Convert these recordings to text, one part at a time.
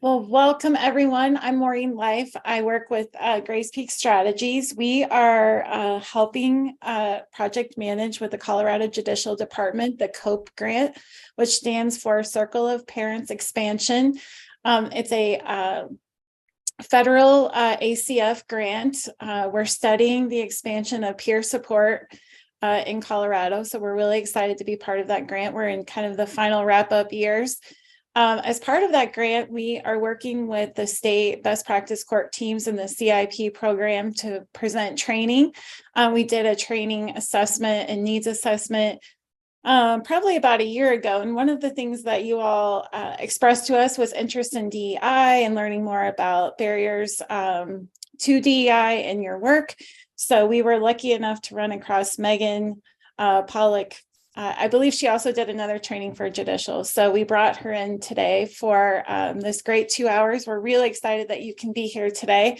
Well, welcome everyone. I'm Maureen Life. I work with Grace Peak Strategies. We are helping project manage with the Colorado Judicial Department, the COPE grant, which stands for Circle of Parents Expansion. It's a federal ACF grant. We're studying the expansion of peer support in Colorado. So we're really excited to be part of that grant. We're in kind of the final wrap-up years. As part of that grant, we are working with the state best practice court teams in the CIP program to present training. We did a training assessment and needs assessment probably about a year ago. And one of the things that you all expressed to us was interest in DEI and learning more about barriers to DEI in your work. So we were lucky enough to run across Megan Pollock. I believe she also did another training for judicial. So we brought her in today for this great 2 hours. We're really excited that you can be here today.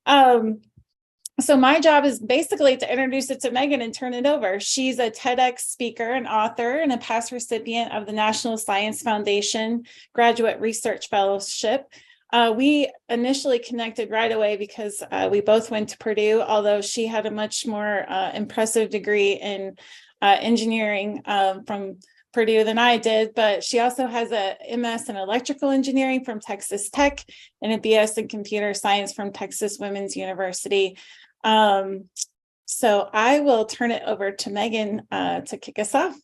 So my job is basically to introduce it to Megan and turn it over. She's a TEDx speaker and author and a past recipient of the National Science Foundation Graduate Research Fellowship. We initially connected right away because we both went to Purdue, although she had a much more impressive degree in engineering from Purdue than I did, but she also has a MS in electrical engineering from Texas Tech and a BS in computer science from Texas Women's University. So I will turn it over to Megan to kick us off.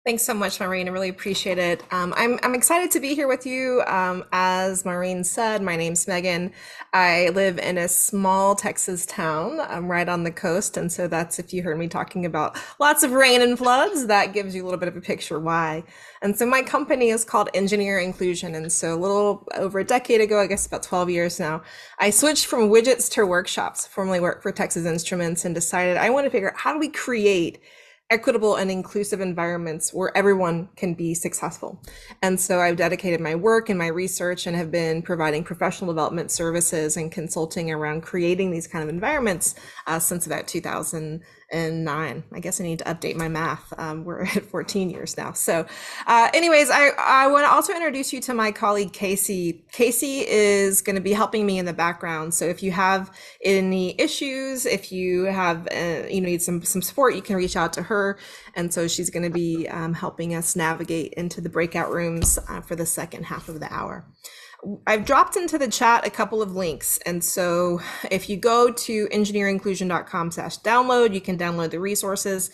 Thanks so much, Maureen. I really appreciate it. I'm excited to be here with you. As Maureen said, my name's Megan. I live in a small Texas town. I'm right on the coast, and so that's if you heard me talking about lots of rain and floods, that gives you a little bit of a picture why. And so my company is called Engineer Inclusion, and so a little over a decade ago, I guess about 12 years now, I switched from widgets to workshops. Formerly worked for Texas Instruments, and decided I want to figure out how do we create equitable and inclusive environments where everyone can be successful. And so I've dedicated my work and my research and have been providing professional development services and consulting around creating these kind of environments since about 2009. I guess I need to update my math. We're at 14 years now. So anyways, I want to also introduce you to my colleague, Casey. Casey is going to be helping me in the background. So if you have any issues, if you have, need some support, you can reach out to her. And so she's going to be helping us navigate into the breakout rooms for the second half of the hour. I've dropped into the chat a couple of links. And so if you go to engineerinclusion.com/download, you can download the resources,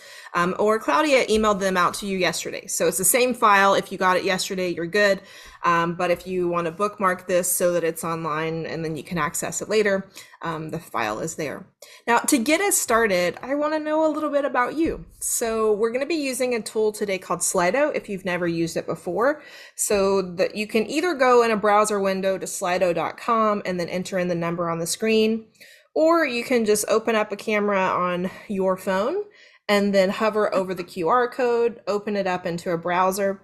or Claudia emailed them out to you yesterday. So it's the same file. If you got it yesterday, you're good. But if you want to bookmark this so that it's online and then you can access it later, the file is there. Now, to get us started, I want to know a little bit about you. So we're going to be using a tool today called Slido if you've never used it before. So that you can either go in a browser window to slido.com and then enter in the number on the screen, or you can just open up a camera on your phone and then hover over the QR code, open it up into a browser,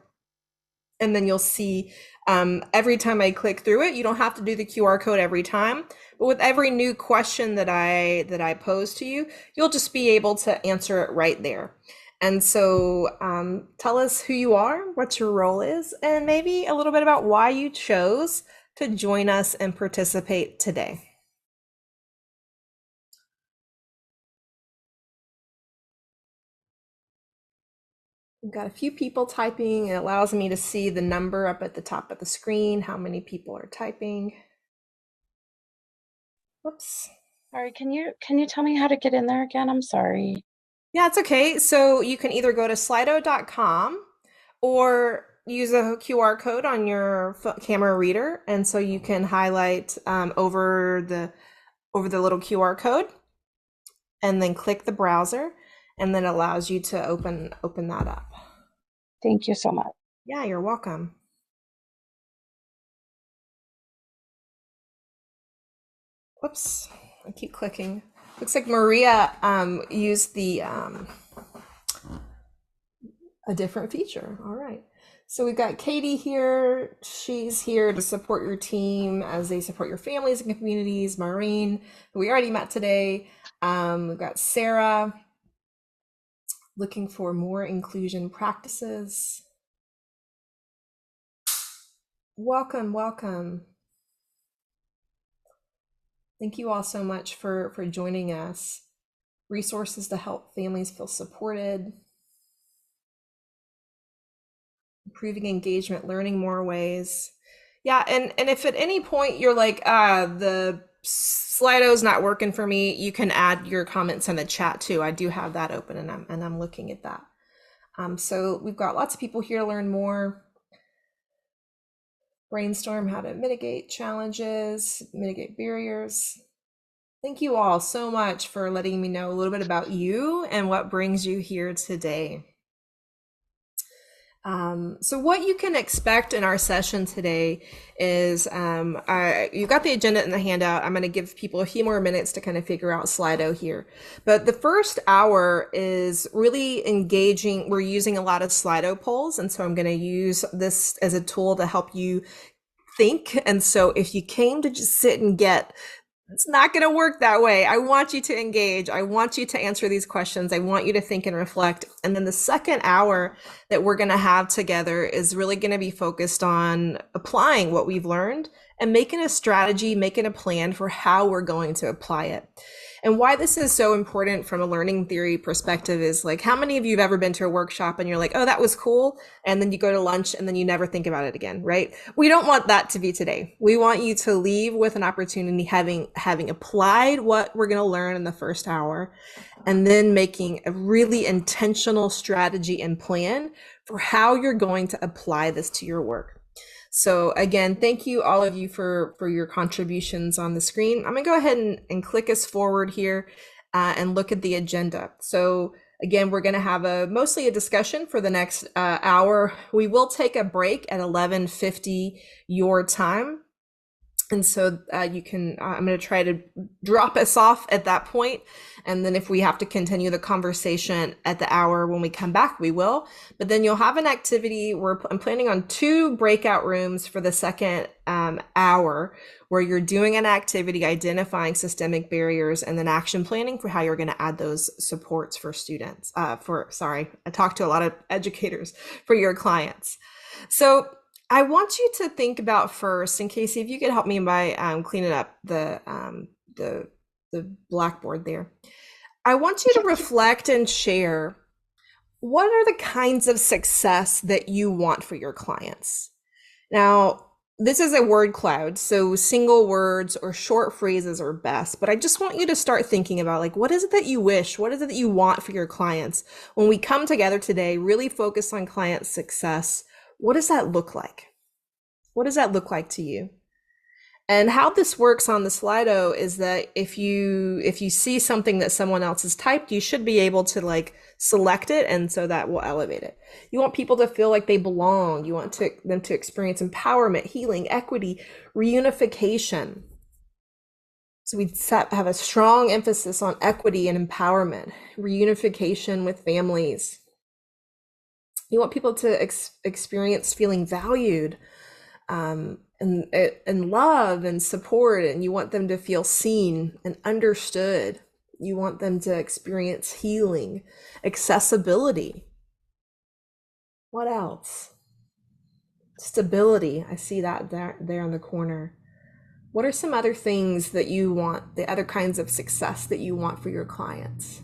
and then you'll see every time I click through it, you don't have to do the QR code every time, but with every new question that I pose to you, you'll just be able to answer it right there. And so tell us who you are, what your role is, and maybe a little bit about why you chose to join us and participate today. We've got a few people typing. It allows me to see the number up at the top of the screen, how many people are typing. Whoops. Sorry, can you tell me how to get in there again? I'm sorry. Yeah, it's okay. So you can either go to slido.com or use a QR code on your camera reader. And so you can highlight over the little QR code and then click the browser, and then it allows you to open that up. Thank you so much. Yeah, you're welcome. Whoops, I keep clicking. Looks like Maria used the a different feature. All right. So we've got Katie here. She's here to support your team as they support your families and communities. Maureen, who we already met today. We've got Sarah, looking for more inclusion practices. Welcome, welcome. Thank you all so much for joining us. Resources to help families feel supported, improving engagement, learning more ways. Yeah, and if at any point you're like, the Slido's not working for me, you can add your comments in the chat too. I do have that open, and I'm looking at that. So we've got lots of people here to learn more. Brainstorm how to mitigate challenges, mitigate barriers. Thank you all so much for letting me know a little bit about you and what brings you here today. So what you can expect in our session today is, you've got the agenda in the handout. I'm going to give people a few more minutes to kind of figure out Slido here. But the first hour is really engaging. We're using a lot of Slido polls. And so I'm going to use this as a tool to help you think. And so if you came to just sit and get, it's not going to work that way. I want you to engage. I want you to answer these questions. I want you to think and reflect. And then the second hour that we're going to have together is really going to be focused on applying what we've learned and making a strategy, making a plan for how we're going to apply it. And why this is so important from a learning theory perspective is, like, how many of you have ever been to a workshop and you're like, oh, that was cool. And then you go to lunch and then you never think about it again, right? We don't want that to be today. We want you to leave with an opportunity having applied what we're going to learn in the first hour, and then making a really intentional strategy and plan for how you're going to apply this to your work. So again, thank you all of you for your contributions on the screen. I'm gonna go ahead and click us forward here and look at the agenda. So again, we're gonna have mostly a discussion for the next hour. We will take a break at 11:50 your time. And so I'm going to try to drop us off at that point. And then if we have to continue the conversation at the hour when we come back, we will. But then you'll have an activity. I'm planning on 2 breakout rooms for the second hour, where you're doing an activity, identifying systemic barriers, and then action planning for how you're going to add those supports for students. I talked to a lot of educators for your clients. So I want you to think about first, and Casey, if you could help me by cleaning up the blackboard there. I want you to reflect and share, what are the kinds of success that you want for your clients? Now, this is a word cloud, so single words or short phrases are best, but I just want you to start thinking about, like, what is it that you wish? What is it that you want for your clients? When we come together today, really focus on client success. What does that look like? What does that look like to you? And how this works on the Slido is that if you see something that someone else has typed, you should be able to, like, select it, and so that will elevate it. You want people to feel like they belong. You want them to experience empowerment, healing, equity, reunification. So we have a strong emphasis on equity and empowerment, reunification with families. You want people to experience feeling valued, and love and support, and you want them to feel seen and understood. You want them to experience healing, accessibility. What else? Stability. I see that there in the corner. What are some other things that you want, the other kinds of success that you want for your clients?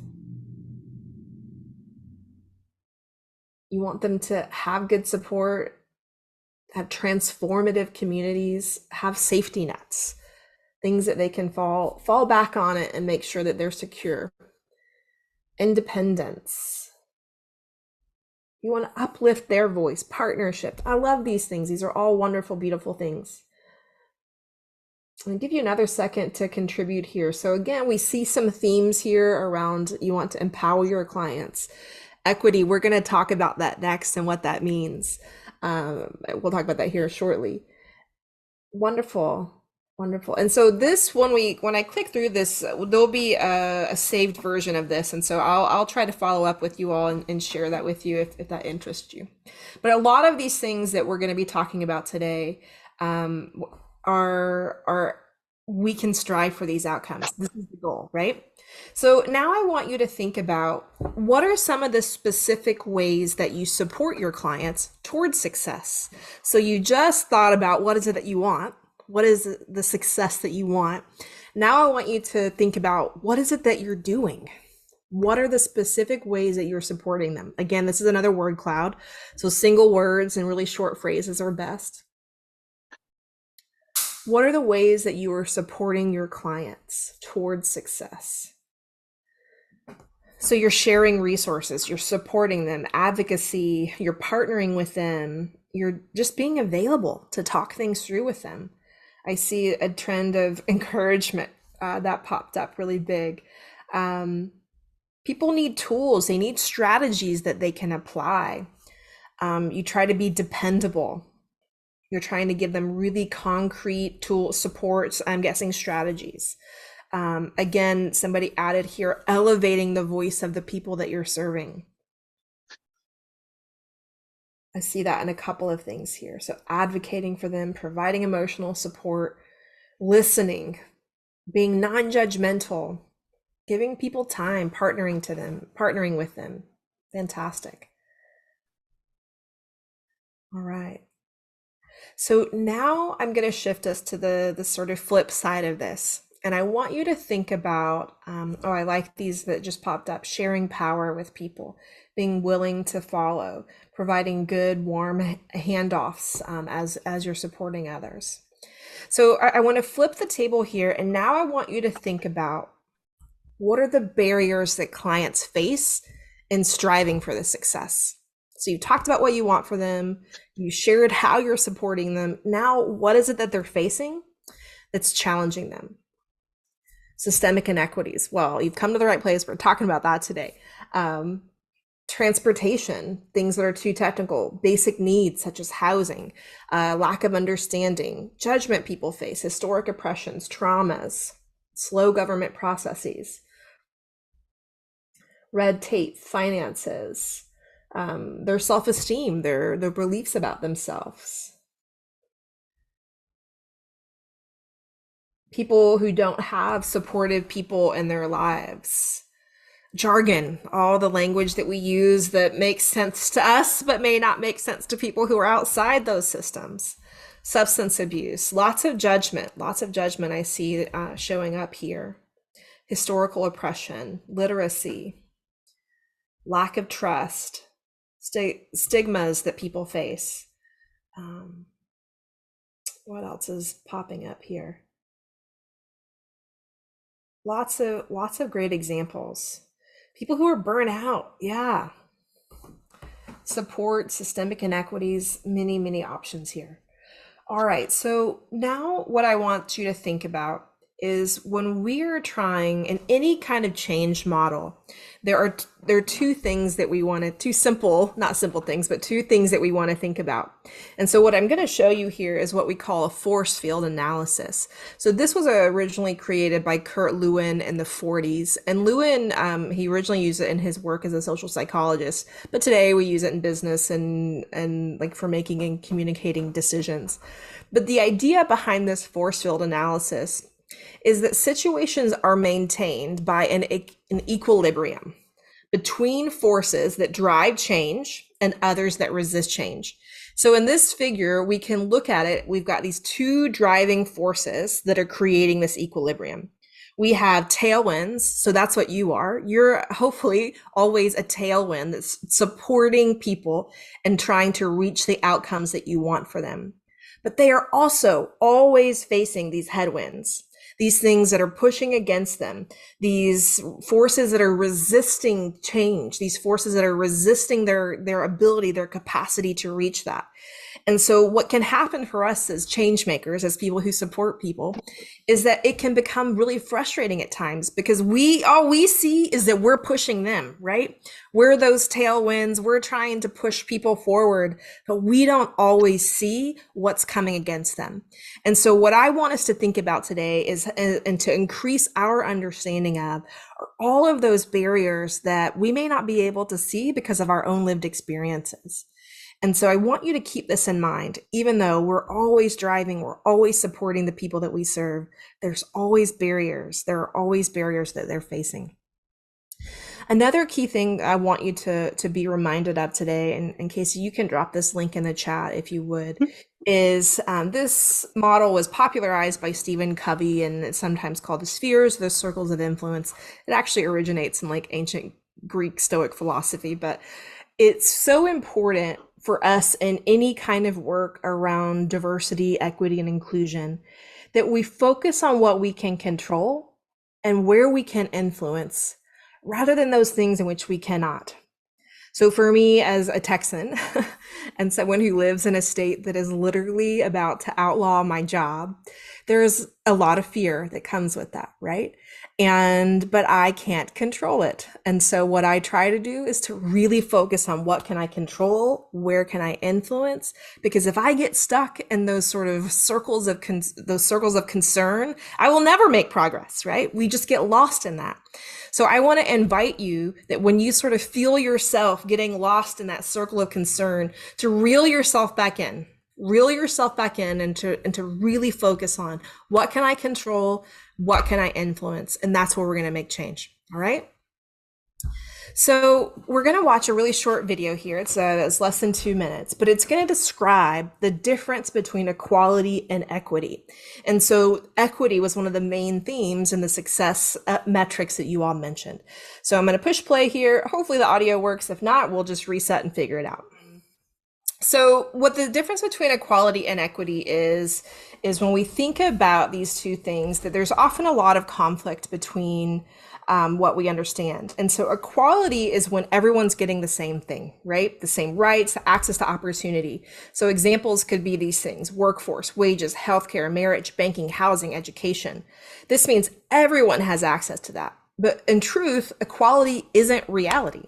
You want them to have good support, have transformative communities, have safety nets, things that they can fall back on it and make sure that they're secure. Independence. You want to uplift their voice, partnership. I love these things. These are all wonderful, beautiful things. I'm gonna give you another second to contribute here. So again, we see some themes here around, you want to empower your clients. Equity, we're going to talk about that next and what that means. We'll talk about that here shortly. Wonderful. Wonderful. And so this, when I click through this, there'll be a saved version of this. And so I'll try to follow up with you all and share that with you if that interests you. But a lot of these things that we're going to be talking about today are we can strive for these outcomes. This is the goal, right? So now I want you to think about, what are some of the specific ways that you support your clients towards success? So you just thought about, what is it that you want? What is the success that you want? Now I want you to think about, what is it that you're doing? What are the specific ways that you're supporting them? Again, this is another word cloud. So single words and really short phrases are best. What are the ways that you are supporting your clients towards success? So you're sharing resources, you're supporting them, advocacy, you're partnering with them, you're just being available to talk things through with them. I see a trend of encouragement that popped up really big. People need tools, they need strategies that they can apply. You try to be dependable. You're trying to give them really concrete tool supports, I'm guessing strategies. Again, somebody added here, elevating the voice of the people that you're serving. I see that in a couple of things here. So advocating for them, providing emotional support, listening, being non-judgmental, giving people time, partnering with them. Fantastic. All right. So now I'm going to shift us to the sort of flip side of this. And I want you to think about, I like these that just popped up, sharing power with people, being willing to follow, providing good, warm handoffs as you're supporting others. So I want to flip the table here. And now I want you to think about, what are the barriers that clients face in striving for the success? So you talked about what you want for them. You shared how you're supporting them. Now, what is it that they're facing that's challenging them? Systemic inequities. Well, you've come to the right place. We're talking about that today. Transportation, things that are too technical, basic needs such as housing, lack of understanding, judgment people face, historic oppressions, traumas, slow government processes, red tape, finances, their self-esteem, their beliefs about themselves. People who don't have supportive people in their lives. Jargon, all the language that we use that makes sense to us, but may not make sense to people who are outside those systems. Substance abuse, lots of judgment I see showing up here. Historical oppression, literacy, lack of trust, stigmas that people face. What else is popping up here? Lots of great examples. People who are burnt out, yeah. Support, systemic inequities, many options here. All right, so now what I want you to think about is, when we're trying in any kind of change model, there are two things that we want to, two simple, not simple things, but two things that we want to think about. And so what I'm going to show you here is what we call a force field analysis. So this was originally created by Kurt Lewin in the 40s. And Lewin, he originally used it in his work as a social psychologist, but today we use it in business and like for making and communicating decisions. But the idea behind this force field analysis is that situations are maintained by an equilibrium between forces that drive change and others that resist change. So in this figure, we can look at it. We've got these two driving forces that are creating this equilibrium. We have tailwinds. So that's what you are. You're hopefully always a tailwind that's supporting people and trying to reach the outcomes that you want for them. But they are also always facing these headwinds, these things that are pushing against them, these forces that are resisting change, these forces that are resisting their ability, their capacity to reach that. And so what can happen for us as change makers, as people who support people, is that it can become really frustrating at times, because all we see is that we're pushing them, right? We're those tailwinds, we're trying to push people forward, but we don't always see what's coming against them. And so what I want us to think about today is, and to increase our understanding of, are all of those barriers that we may not be able to see because of our own lived experiences. And so I want you to keep this in mind. Even though we're always driving, we're always supporting the people that we serve, there's always barriers. There are always barriers that they're facing. Another key thing I want you to be reminded of today, and in case you can drop this link in the chat if you would, is this model was popularized by Stephen Covey, and it's sometimes called the spheres, the circles of influence. It actually originates in like ancient Greek Stoic philosophy, but it's so important for us in any kind of work around diversity, equity, and inclusion that we focus on what we can control and where we can influence rather than those things in which we cannot. So for me as a Texan and someone who lives in a state that is literally about to outlaw my job, there's a lot of fear that comes with that, right? But I can't control it. And so what I try to do is to really focus on what can I control, where can I influence? Because if I get stuck in those sort of circles of concern, I will never make progress, right? We just get lost in that. So I want to invite you that when you sort of feel yourself getting lost in that circle of concern, to reel yourself back in and to really focus on what can I control, what can I influence, and that's where we're going to make change. All right. So we're going to watch a really short video here. It's less than 2 minutes, but it's going to describe the difference between equality and equity. And so equity was one of the main themes in the success metrics that you all mentioned. So I'm going to push play here. Hopefully the audio works. If not, we'll just reset and figure it out. So what the difference between equality and equity is when we think about these two things, that there's often a lot of conflict between what we understand. And so equality is when everyone's getting the same thing, right? The same rights, access to opportunity. So examples could be these things: workforce, wages, healthcare, marriage, banking, housing, education. This means everyone has access to that. But in truth, equality isn't reality.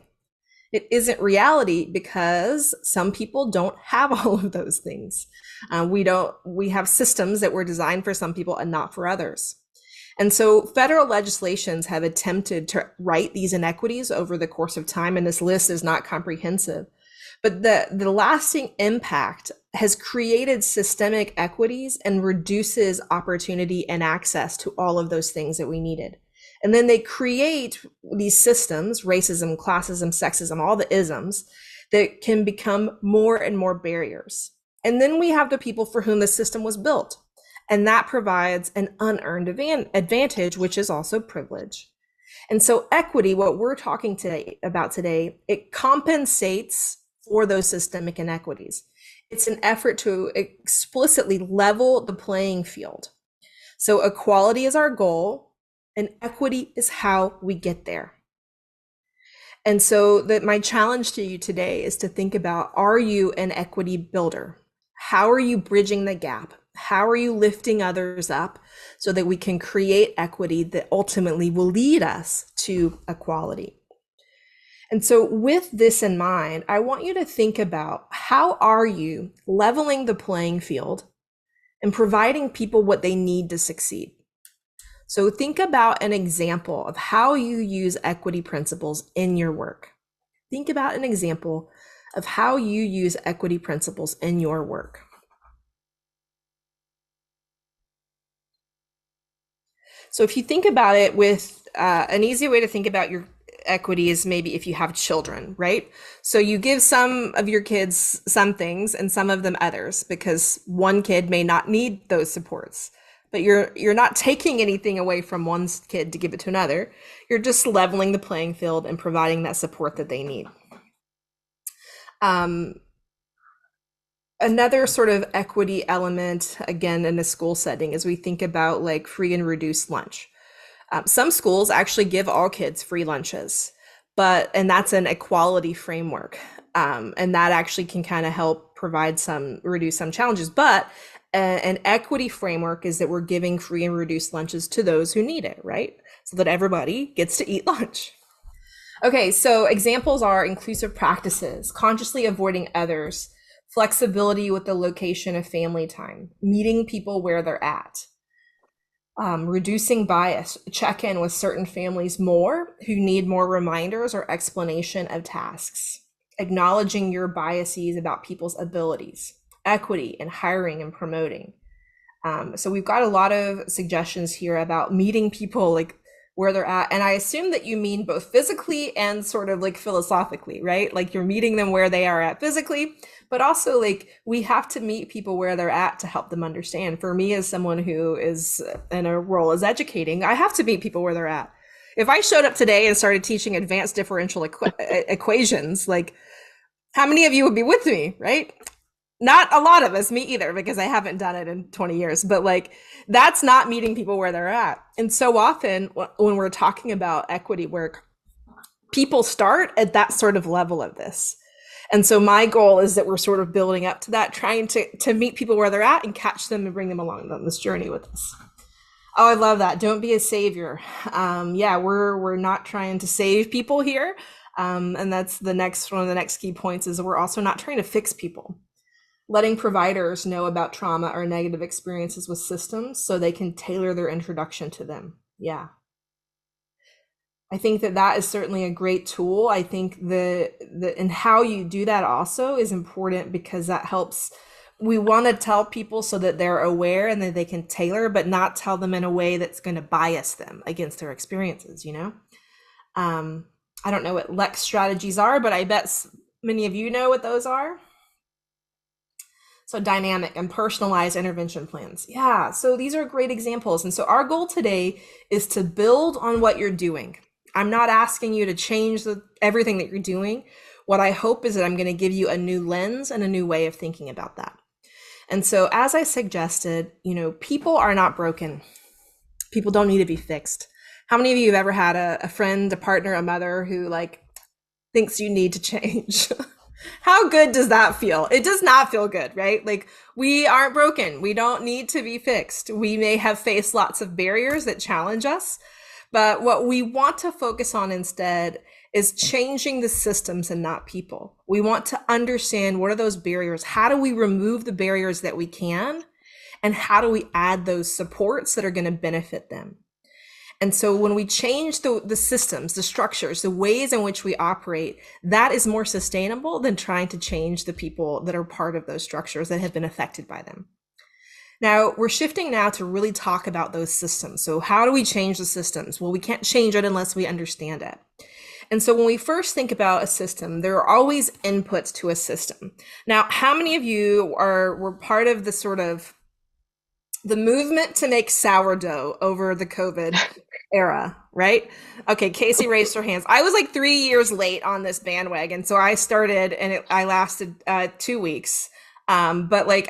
It isn't reality because some people don't have all of those things. We have systems that were designed for some people and not for others. And so federal legislations have attempted to right these inequities over the course of time, and this list is not comprehensive. But the lasting impact has created systemic equities and reduces opportunity and access to all of those things that we needed. And then they create these systems, racism, classism, sexism, all the isms, that can become more and more barriers. And then we have the people for whom the system was built. And that provides an unearned advantage, which is also privilege. And so equity, what we're talking about today, it compensates for those systemic inequities. It's an effort to explicitly level the playing field. So equality is our goal, and equity is how we get there. And so my challenge to you today is to think about, are you an equity builder? How are you bridging the gap? How are you lifting others up so that we can create equity that ultimately will lead us to equality? And so with this in mind, I want you to think about, how are you leveling the playing field and providing people what they need to succeed? So think about an example of how you use equity principles in your work. Think about an example of how you use equity principles in your work. So if you think about it with an easy way to think about your equity is maybe if you have children, right? So you give some of your kids some things and some of them others, because one kid may not need those supports. But you're not taking anything away from one kid to give it to another. You're just leveling the playing field and providing that support that they need. Another sort of equity element, again, in a school setting, is we think about like free and reduced lunch. Some schools actually give all kids free lunches, and that's an equality framework. And that actually can kind of help reduce some challenges. But an equity framework is that we're giving free and reduced lunches to those who need it, right? So that everybody gets to eat lunch. Okay, so examples are inclusive practices, consciously avoiding others, flexibility with the location of family time, meeting people where they're at, reducing bias, check in with certain families more who need more reminders or explanation of tasks, acknowledging your biases about people's abilities, equity in hiring and promoting. So we've got a lot of suggestions here about meeting people like where they're at. And I assume that you mean both physically and sort of like philosophically, right? Like you're meeting them where they are at physically, but also like we have to meet people where they're at to help them understand. For me, as someone who is in a role as educating, I have to meet people where they're at. If I showed up today and started teaching advanced differential equations, like how many of you would be with me, right? Not a lot of us, me either, because I haven't done it in 20 years, but like that's not meeting people where they're at. And so often when we're talking about equity work, people start at that sort of level of this. And so my goal is that we're sort of building up to that, trying to meet people where they're at and catch them and bring them along on this journey with us. Oh, I love that. Don't be a savior. Yeah, we're not trying to save people here. And that's the next one of the next key points is we're also not trying to fix people. Letting providers know about trauma or negative experiences with systems so they can tailor their introduction to them. Yeah. I think that is certainly a great tool. I think and how you do that also is important because that helps. We want to tell people so that they're aware and that they can tailor, but not tell them in a way that's going to bias them against their experiences, you know? I don't know what Lex strategies are, but I bet many of you know what those are. So dynamic and personalized intervention plans. Yeah, so these are great examples. And so our goal today is to build on what you're doing. I'm not asking you to change everything that you're doing. What I hope is that I'm going to give you a new lens and a new way of thinking about that. And so as I suggested, you know, people are not broken. People don't need to be fixed. How many of you have ever had a friend, a partner, a mother who like thinks you need to change? How good does that feel? It does not feel good, right? Like we aren't broken. We don't need to be fixed. We may have faced lots of barriers that challenge us, but what we want to focus on instead is changing the systems and not people. We want to understand what are those barriers? How do we remove the barriers that we can? And how do we add those supports that are going to benefit them? And so when we change the systems, the structures, the ways in which we operate, that is more sustainable than trying to change the people that are part of those structures that have been affected by them. Now, we're shifting now to really talk about those systems. So how do we change the systems? Well, we can't change it unless we understand it. And so when we first think about a system, there are always inputs to a system. Now, how many of you were part of the sort of the movement to make sourdough over the COVID era, right? Okay, Casey raised her hands. I was like 3 years late on this bandwagon. So I started and I lasted 2 weeks. But like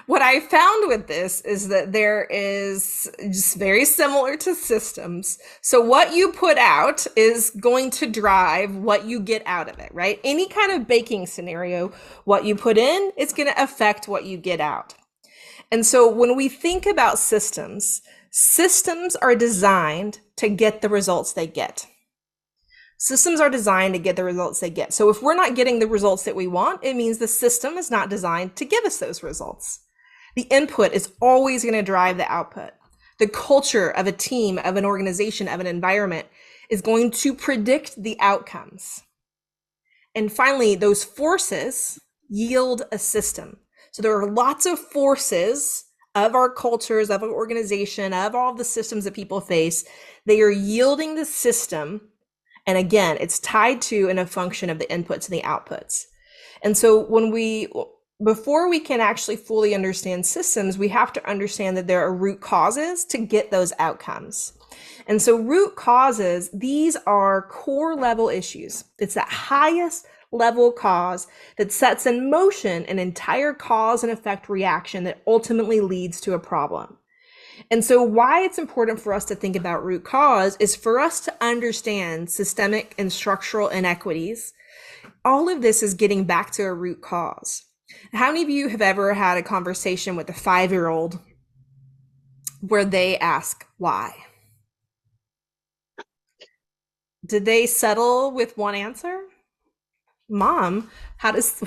what I found with this is that there is just very similar to systems. So what you put out is going to drive what you get out of it, right? Any kind of baking scenario, what you put in, it's going to affect what you get out. And so when we think about systems, systems are designed to get the results they get. Systems are designed to get the results they get. So if we're not getting the results that we want, it means the system is not designed to give us those results. The input is always going to drive the output. The culture of a team, of an organization, of an environment is going to predict the outcomes. And finally, those forces yield a system. So there are lots of forces of our cultures, of our organization, of all the systems that people face. They are yielding the system. And again, it's tied to and a function of the inputs and the outputs. And so before we can actually fully understand systems, we have to understand that there are root causes to get those outcomes. And so root causes, these are core level issues. It's that highest level cause that sets in motion an entire cause and effect reaction that ultimately leads to a problem. And so why it's important for us to think about root cause is for us to understand systemic and structural inequities. All of this is getting back to a root cause. How many of you have ever had a conversation with a 5-year-old where they ask why? Did they settle with one answer? Mom,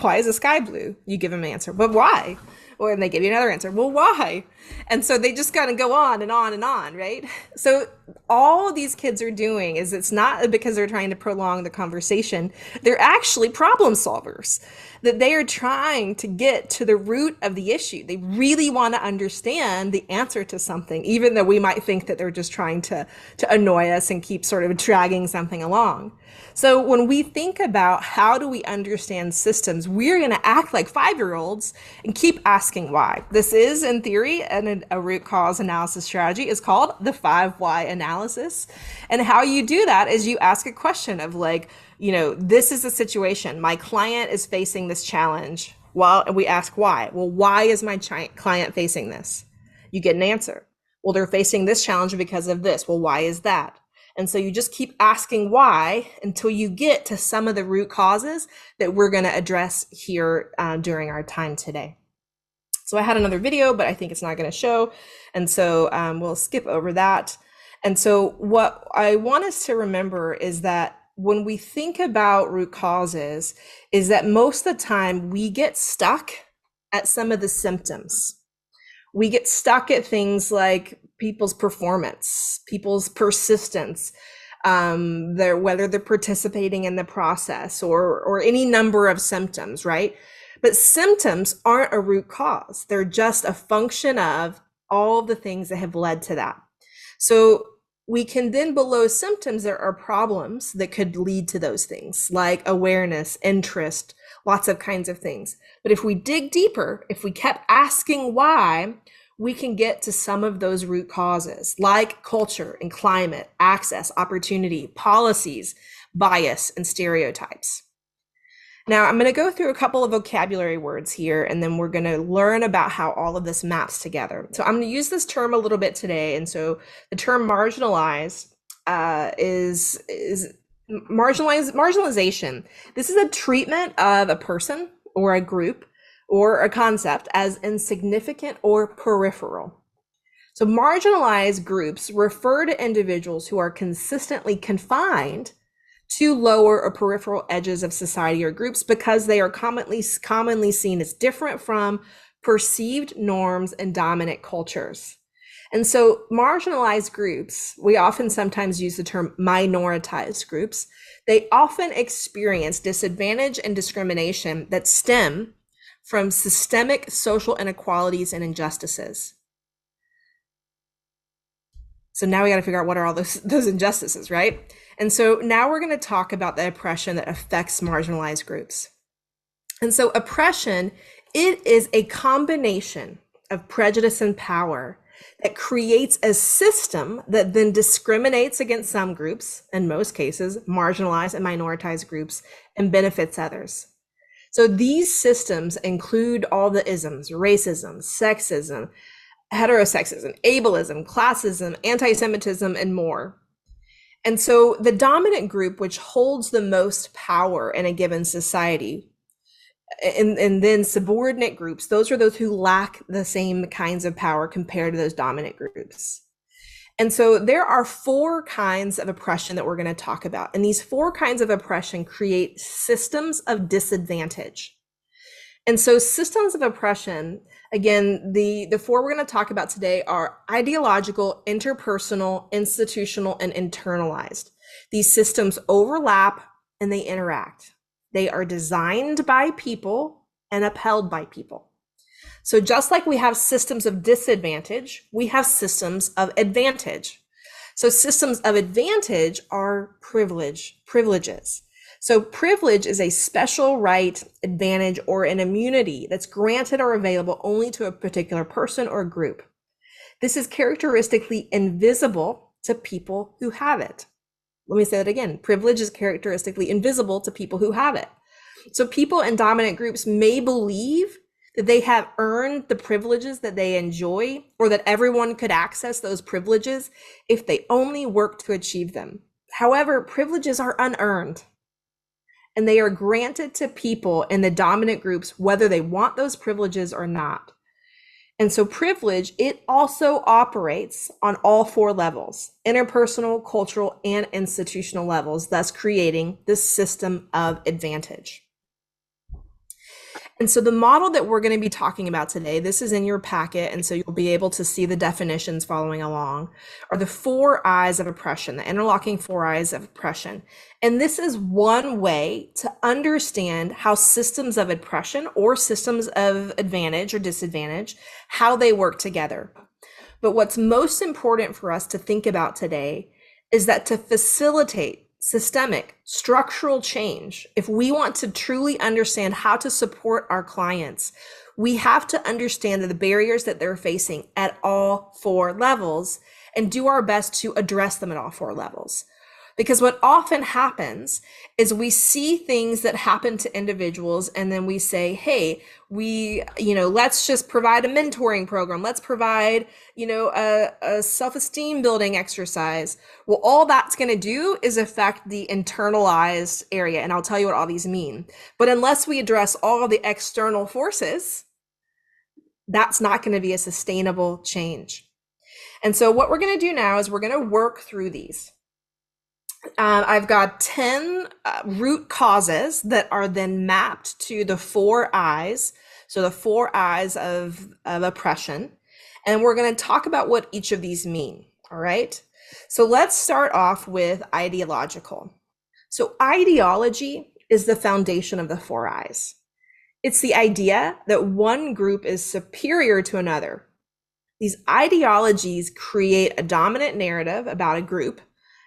why is the sky blue? You give them an answer, but why? Or and they give you another answer. Well, why? And so they just kind of go on and on and on, right? So all these kids are doing is it's not because they're trying to prolong the conversation. They're actually problem solvers. That they are trying to get to the root of the issue. They really want to understand the answer to something, even though we might think that they're just trying to annoy us and keep sort of dragging something along. So when we think about how do we understand systems, we're going to act like 5-year-olds and keep asking why. This is, in theory, a root cause analysis strategy. It's called the 5 why analysis. And how you do that is you ask a question of like, this is the situation. My client is facing this challenge. Well, and we ask why. Well, why is my client facing this? You get an answer. Well, they're facing this challenge because of this. Well, why is that? And so you just keep asking why until you get to some of the root causes that we're going to address here during our time today. So I had another video, but I think it's not going to show. And so we'll skip over that. And so what I want us to remember is that when we think about root causes, is that most of the time we get stuck at some of the symptoms. We get stuck at things like people's performance, people's persistence, whether they're participating in the process or any number of symptoms, right? But symptoms aren't a root cause. They're just a function of all the things that have led to that. So we can then, below symptoms, there are problems that could lead to those things, like awareness, interest, lots of kinds of things. But if we dig deeper, if we kept asking why, we can get to some of those root causes, like culture and climate, access, opportunity, policies, bias, and stereotypes. Now, I'm going to go through a couple of vocabulary words here, and then we're going to learn about how all of this maps together. So I'm going to use this term a little bit today. And so the term marginalized is marginalization. This is a treatment of a person or a group or a concept as insignificant or peripheral. So marginalized groups refer to individuals who are consistently confined to lower or peripheral edges of society or groups because they are commonly seen as different from perceived norms and dominant cultures. And so marginalized groups, we often sometimes use the term minoritized groups. They often experience disadvantage and discrimination that stem from systemic social inequalities and injustices. So now we got to figure out what are all those injustices, right? And so now we're going to talk about the oppression that affects marginalized groups. And so oppression, it is a combination of prejudice and power that creates a system that then discriminates against some groups, in most cases, marginalized and minoritized groups, and benefits others. So these systems include all the isms: racism, sexism, heterosexism, ableism, classism, anti-Semitism, and more. And so the dominant group, which holds the most power in a given society, and then subordinate groups, those are those who lack the same kinds of power compared to those dominant groups. And so there are 4 kinds of oppression that we're going to talk about. And these 4 kinds of oppression create systems of disadvantage. And so systems of oppression, again, the 4 we're going to talk about today are ideological, interpersonal, institutional, and internalized. These systems overlap and they interact. They are designed by people and upheld by people. So just like we have systems of disadvantage, we have systems of advantage. So systems of advantage are privileges. So privilege is a special right, advantage, or an immunity that's granted or available only to a particular person or group. This is characteristically invisible to people who have it. Let me say that again. Privilege is characteristically invisible to people who have it. So people in dominant groups may believe that they have earned the privileges that they enjoy, or that everyone could access those privileges if they only work to achieve them. However, privileges are unearned, and they are granted to people in the dominant groups whether they want those privileges or not. And so privilege, it also operates on all 4 levels: interpersonal, cultural, and institutional levels, thus creating this system of advantage. And so the model that we're going to be talking about today, this is in your packet, and so you'll be able to see the definitions following along, are the 4 eyes of oppression, the interlocking 4 eyes of oppression. And this is one way to understand how systems of oppression or systems of advantage or disadvantage, how they work together. But what's most important for us to think about today is that to facilitate systemic structural change, if we want to truly understand how to support our clients, we have to understand the barriers that they're facing at all 4 levels and do our best to address them at all 4 levels. Because what often happens is we see things that happen to individuals and then we say, hey, let's just provide a mentoring program. Let's provide, a self-esteem building exercise. Well, all that's going to do is affect the internalized area. And I'll tell you what all these mean. But unless we address all of the external forces, that's not going to be a sustainable change. And so what we're going to do now is we're going to work through these. I've got 10 root causes that are then mapped to the 4 eyes. So the 4 eyes of oppression. And we're going to talk about what each of these mean. All right. So let's start off with ideological. So ideology is the foundation of the 4 eyes. It's the idea that one group is superior to another. These ideologies create a dominant narrative about a group.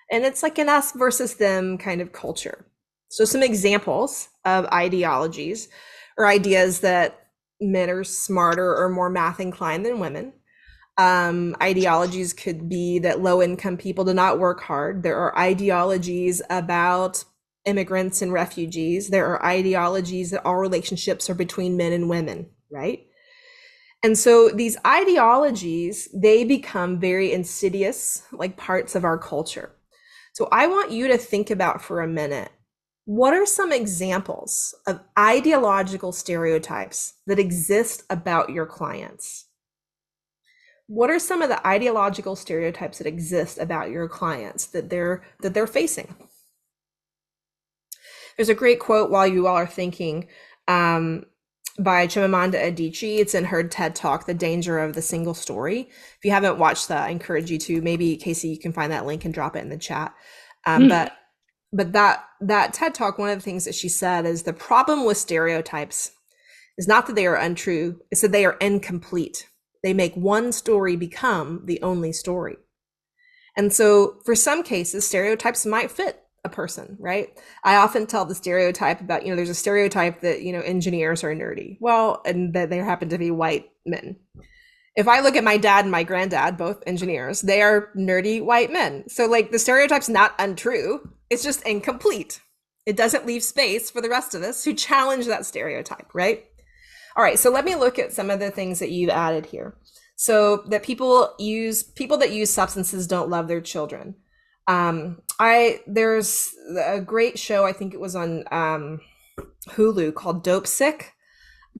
And it's like an us versus them kind of culture. So some examples of ideologies or ideas that men are smarter or more math inclined than women. Ideologies could be that low income people do not work hard. There are ideologies about immigrants and refugees. There are ideologies that all relationships are between men and women, right? And so these ideologies, they become very insidious, like parts of our culture. So I want you to think about for a minute, what are some examples of ideological stereotypes that exist about your clients? What are some of the ideological stereotypes that exist about your clients that they're facing? There's a great quote while you all are thinking by Chimamanda Adichie. It's in her TED Talk, The Danger of the Single Story. If you haven't watched that, I encourage you to. Maybe Casey, you can find that link and drop it in the chat. But that TED Talk, one of the things that she said is the problem with stereotypes is not that they are untrue, it's that they are incomplete. They make one story become the only story. And so for some cases, stereotypes might fit a person, right? I often tell the stereotype about, there's a stereotype that, engineers are nerdy. Well, and that there happen to be white men. If I look at my dad and my granddad, both engineers, they are nerdy white men. So like the stereotype's not untrue, it's just incomplete. It doesn't leave space for the rest of us who challenge that stereotype, right? All right, so let me look at some of the things that you've added here. So that people that use substances don't love their children. There's a great show, I think it was on Hulu, called Dope Sick.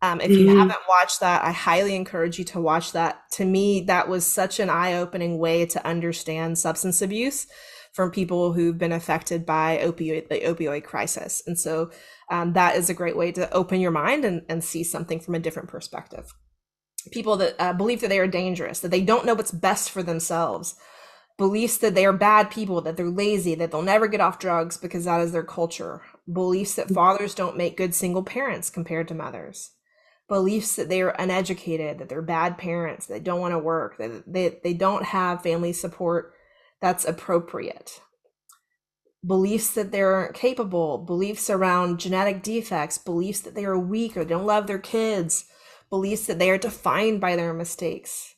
If you haven't watched that, I highly encourage you to watch that. To me, that was such an eye-opening way to understand substance abuse from people who've been affected by the opioid crisis. And so that is a great way to open your mind and see something from a different perspective. People that believe that they are dangerous, that they don't know what's best for themselves, beliefs that they are bad people, that they're lazy, that they'll never get off drugs because that is their culture, beliefs that fathers don't make good single parents compared to mothers, beliefs that they are uneducated, that they're bad parents, they don't want to work, that they don't have family support that's appropriate, beliefs that they're capable, beliefs around genetic defects, beliefs that they are weak or don't love their kids, beliefs that they are defined by their mistakes.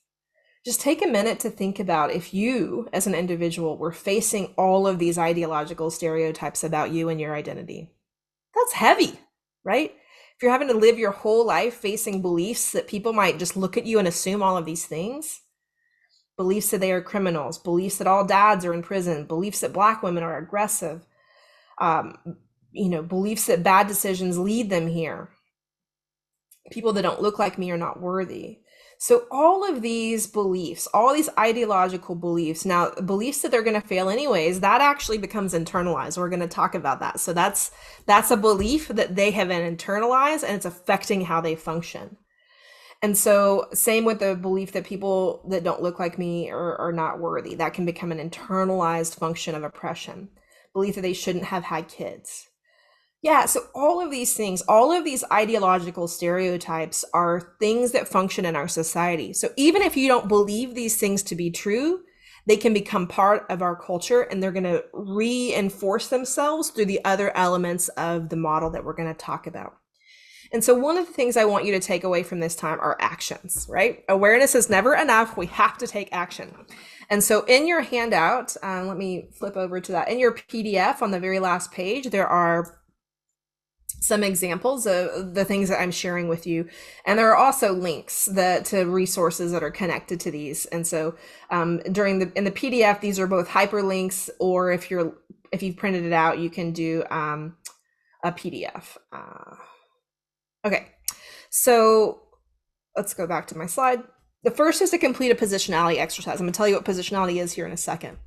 Just take a minute to think about if you, as an individual, were facing all of these ideological stereotypes about you and your identity. That's heavy, right? If you're having to live your whole life facing beliefs that people might just look at you and assume all of these things, beliefs that they are criminals, beliefs that all dads are in prison, beliefs that Black women are aggressive, beliefs that bad decisions lead them here. People that don't look like me are not worthy. So all of these beliefs, all these ideological beliefs, now beliefs that they're going to fail anyways, that actually becomes internalized. We're going to talk about that. So that's a belief that they have internalized, and it's affecting how they function. And so same with the belief that people that don't look like me are not worthy. That can become an internalized function of oppression. Belief that they shouldn't have had kids. Yeah, so all of these things, all of these ideological stereotypes are things that function in our society. So even if you don't believe these things to be true, they can become part of our culture, and they're going to reinforce themselves through the other elements of the model that we're going to talk about. And so one of the things I want you to take away from this time are actions, right? Awareness is never enough. We have to take action. And so in your handout, let me flip over to that. In your PDF on the very last page, there are some examples of the things that I'm sharing with you. And there are also links to resources that are connected to these. And so in the PDF, these are both hyperlinks, or if you've printed it out, you can do a PDF. Okay, so let's go back to my slide. The first is to complete a positionality exercise. I'm gonna tell you what positionality is here in a second.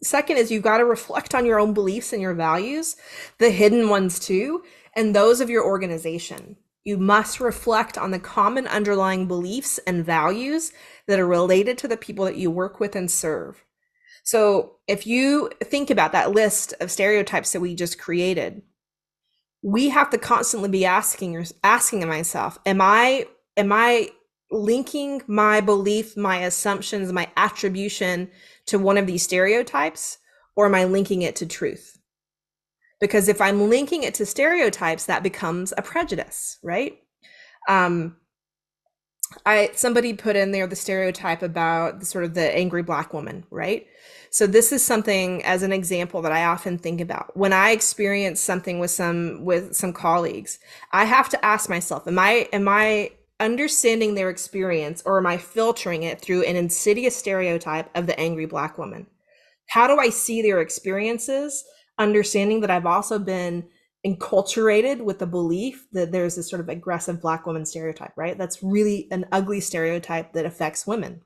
Second is you've got to reflect on your own beliefs and your values, the hidden ones too, and those of your organization. You must reflect on the common underlying beliefs and values that are related to the people that you work with and serve. So if you think about that list of stereotypes that we just created, we have to constantly be asking myself, am I linking my belief, my assumptions, my attribution to one of these stereotypes, or am I linking it to truth? Because if I'm linking it to stereotypes, that becomes a prejudice, right? Somebody put in there the stereotype about the angry Black woman, right? So this is something as an example that I often think about. When I experience something with some colleagues, I have to ask myself, am I understanding their experience, or am I filtering it through an insidious stereotype of the angry Black woman? How do I see their experiences, understanding that I've also been enculturated with the belief that there's this sort of aggressive Black woman stereotype, right? That's really an ugly stereotype that affects women,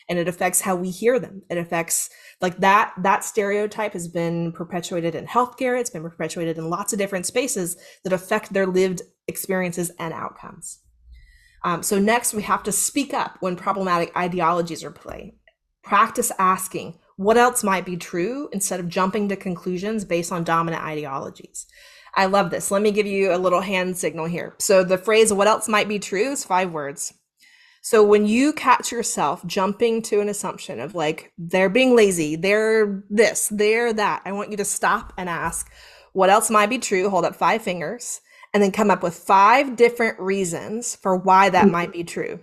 and it affects how we hear them. It affects that stereotype has been perpetuated in healthcare. It's been perpetuated in lots of different spaces that affect their lived experiences and outcomes. So next, we have to speak up when problematic ideologies are playing. Practice asking what else might be true instead of jumping to conclusions based on dominant ideologies. I love this. Let me give you a little hand signal here. So the phrase "what else might be true" is 5 words. So when you catch yourself jumping to an assumption of they're being lazy, they're this, they're that, I want you to stop and ask, what else might be true? Hold up 5 fingers, and then come up with 5 different reasons for why that might be true.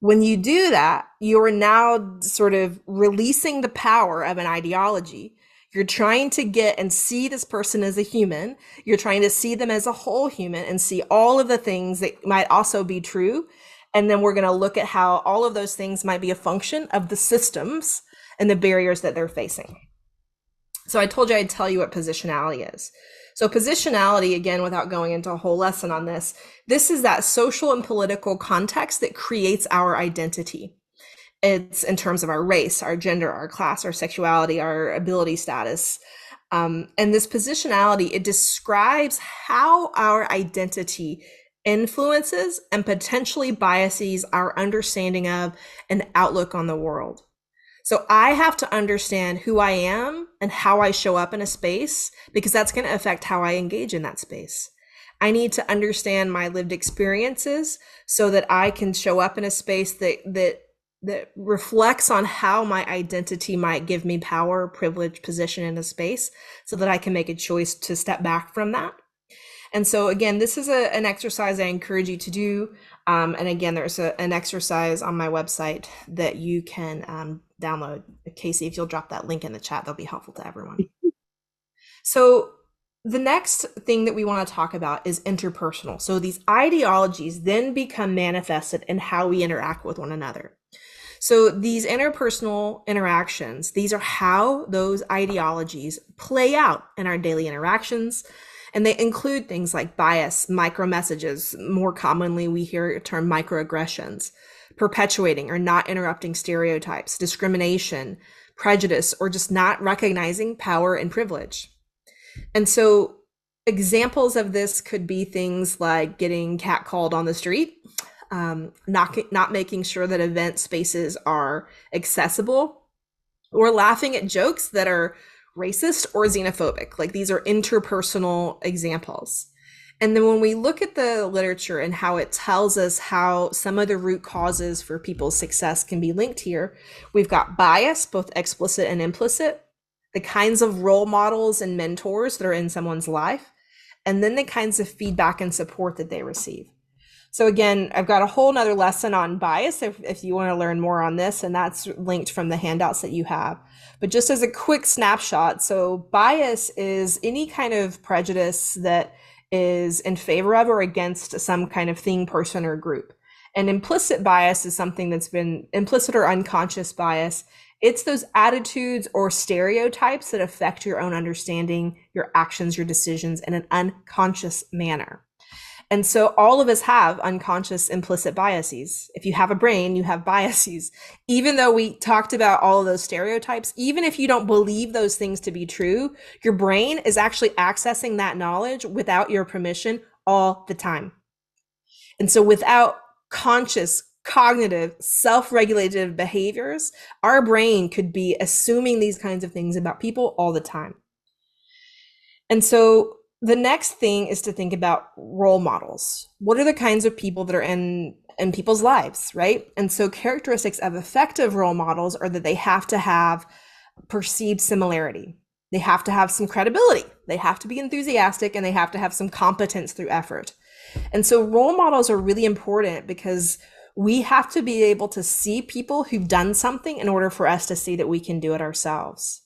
When you do that, you're now sort of releasing the power of an ideology. You're trying to get and see this person as a human. You're trying to see them as a whole human and see all of the things that might also be true. And then we're going to look at how all of those things might be a function of the systems and the barriers that they're facing. So I told you I'd tell you what positionality is. So positionality, again, without going into a whole lesson on this is that social and political context that creates our identity. It's in terms of our race, our gender, our class, our sexuality, our ability status. And this positionality, it describes how our identity influences and potentially biases our understanding of and outlook on the world. So I have to understand who I am and how I show up in a space, because that's going to affect how I engage in that space. I need to understand my lived experiences so that I can show up in a space that reflects on how my identity might give me power, privilege, position in a space, so that I can make a choice to step back from that. And so again, this is an exercise I encourage you to do. And again, there's an exercise on my website that you can download. Casey, if you'll drop that link in the chat, that'll be helpful to everyone. So the next thing that we want to talk about is interpersonal. So these ideologies then become manifested in how we interact with one another. So these interpersonal interactions, these are how those ideologies play out in our daily interactions. And they include things like bias, micromessages. More commonly, we hear the term microaggressions, perpetuating or not interrupting stereotypes, discrimination, prejudice, or just not recognizing power and privilege. And so examples of this could be things like getting catcalled on the street, not making sure that event spaces are accessible, or laughing at jokes that are racist or xenophobic. Like, these are interpersonal examples. And then when we look at the literature and how it tells us how some of the root causes for people's success can be linked here, we've got bias, both explicit and implicit, the kinds of role models and mentors that are in someone's life, and then the kinds of feedback and support that they receive. So again, I've got a whole nother lesson on bias if you want to learn more on this, and that's linked from the handouts that you have. But just as a quick snapshot, so bias is any kind of prejudice that is in favor of or against some kind of thing, person, or group. And implicit bias is something that's been implicit or unconscious bias. It's those attitudes or stereotypes that affect your own understanding, your actions, your decisions in an unconscious manner. And so all of us have unconscious implicit biases. If you have a brain, you have biases. Even though we talked about all of those stereotypes, even if you don't believe those things to be true, your brain is actually accessing that knowledge without your permission all the time. And so without conscious, cognitive, self-regulated behaviors, our brain could be assuming these kinds of things about people all the time. And so the next thing is to think about role models. What are the kinds of people that are in people's lives, right? And so characteristics of effective role models are that they have to have perceived similarity. They have to have some credibility. They have to be enthusiastic, and they have to have some competence through effort. And so role models are really important because we have to be able to see people who've done something in order for us to see that we can do it ourselves.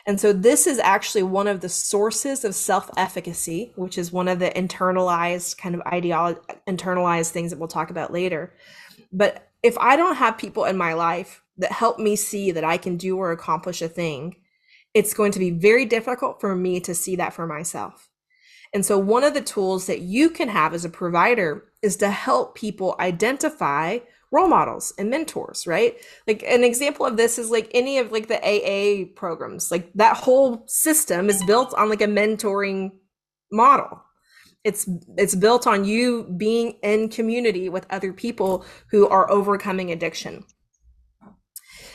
And so this is actually one of the sources of self-efficacy, which is one of the internalized kind of internalized things that we'll talk about later. But if I don't have people in my life that help me see that I can do or accomplish a thing, it's going to be very difficult for me to see that for myself. And so one of the tools that you can have as a provider is to help people identify role models and mentors, right? Like an example of this is like any of like the AA programs. Like that whole system is built on like a mentoring model. It's built on you being in community with other people who are overcoming addiction.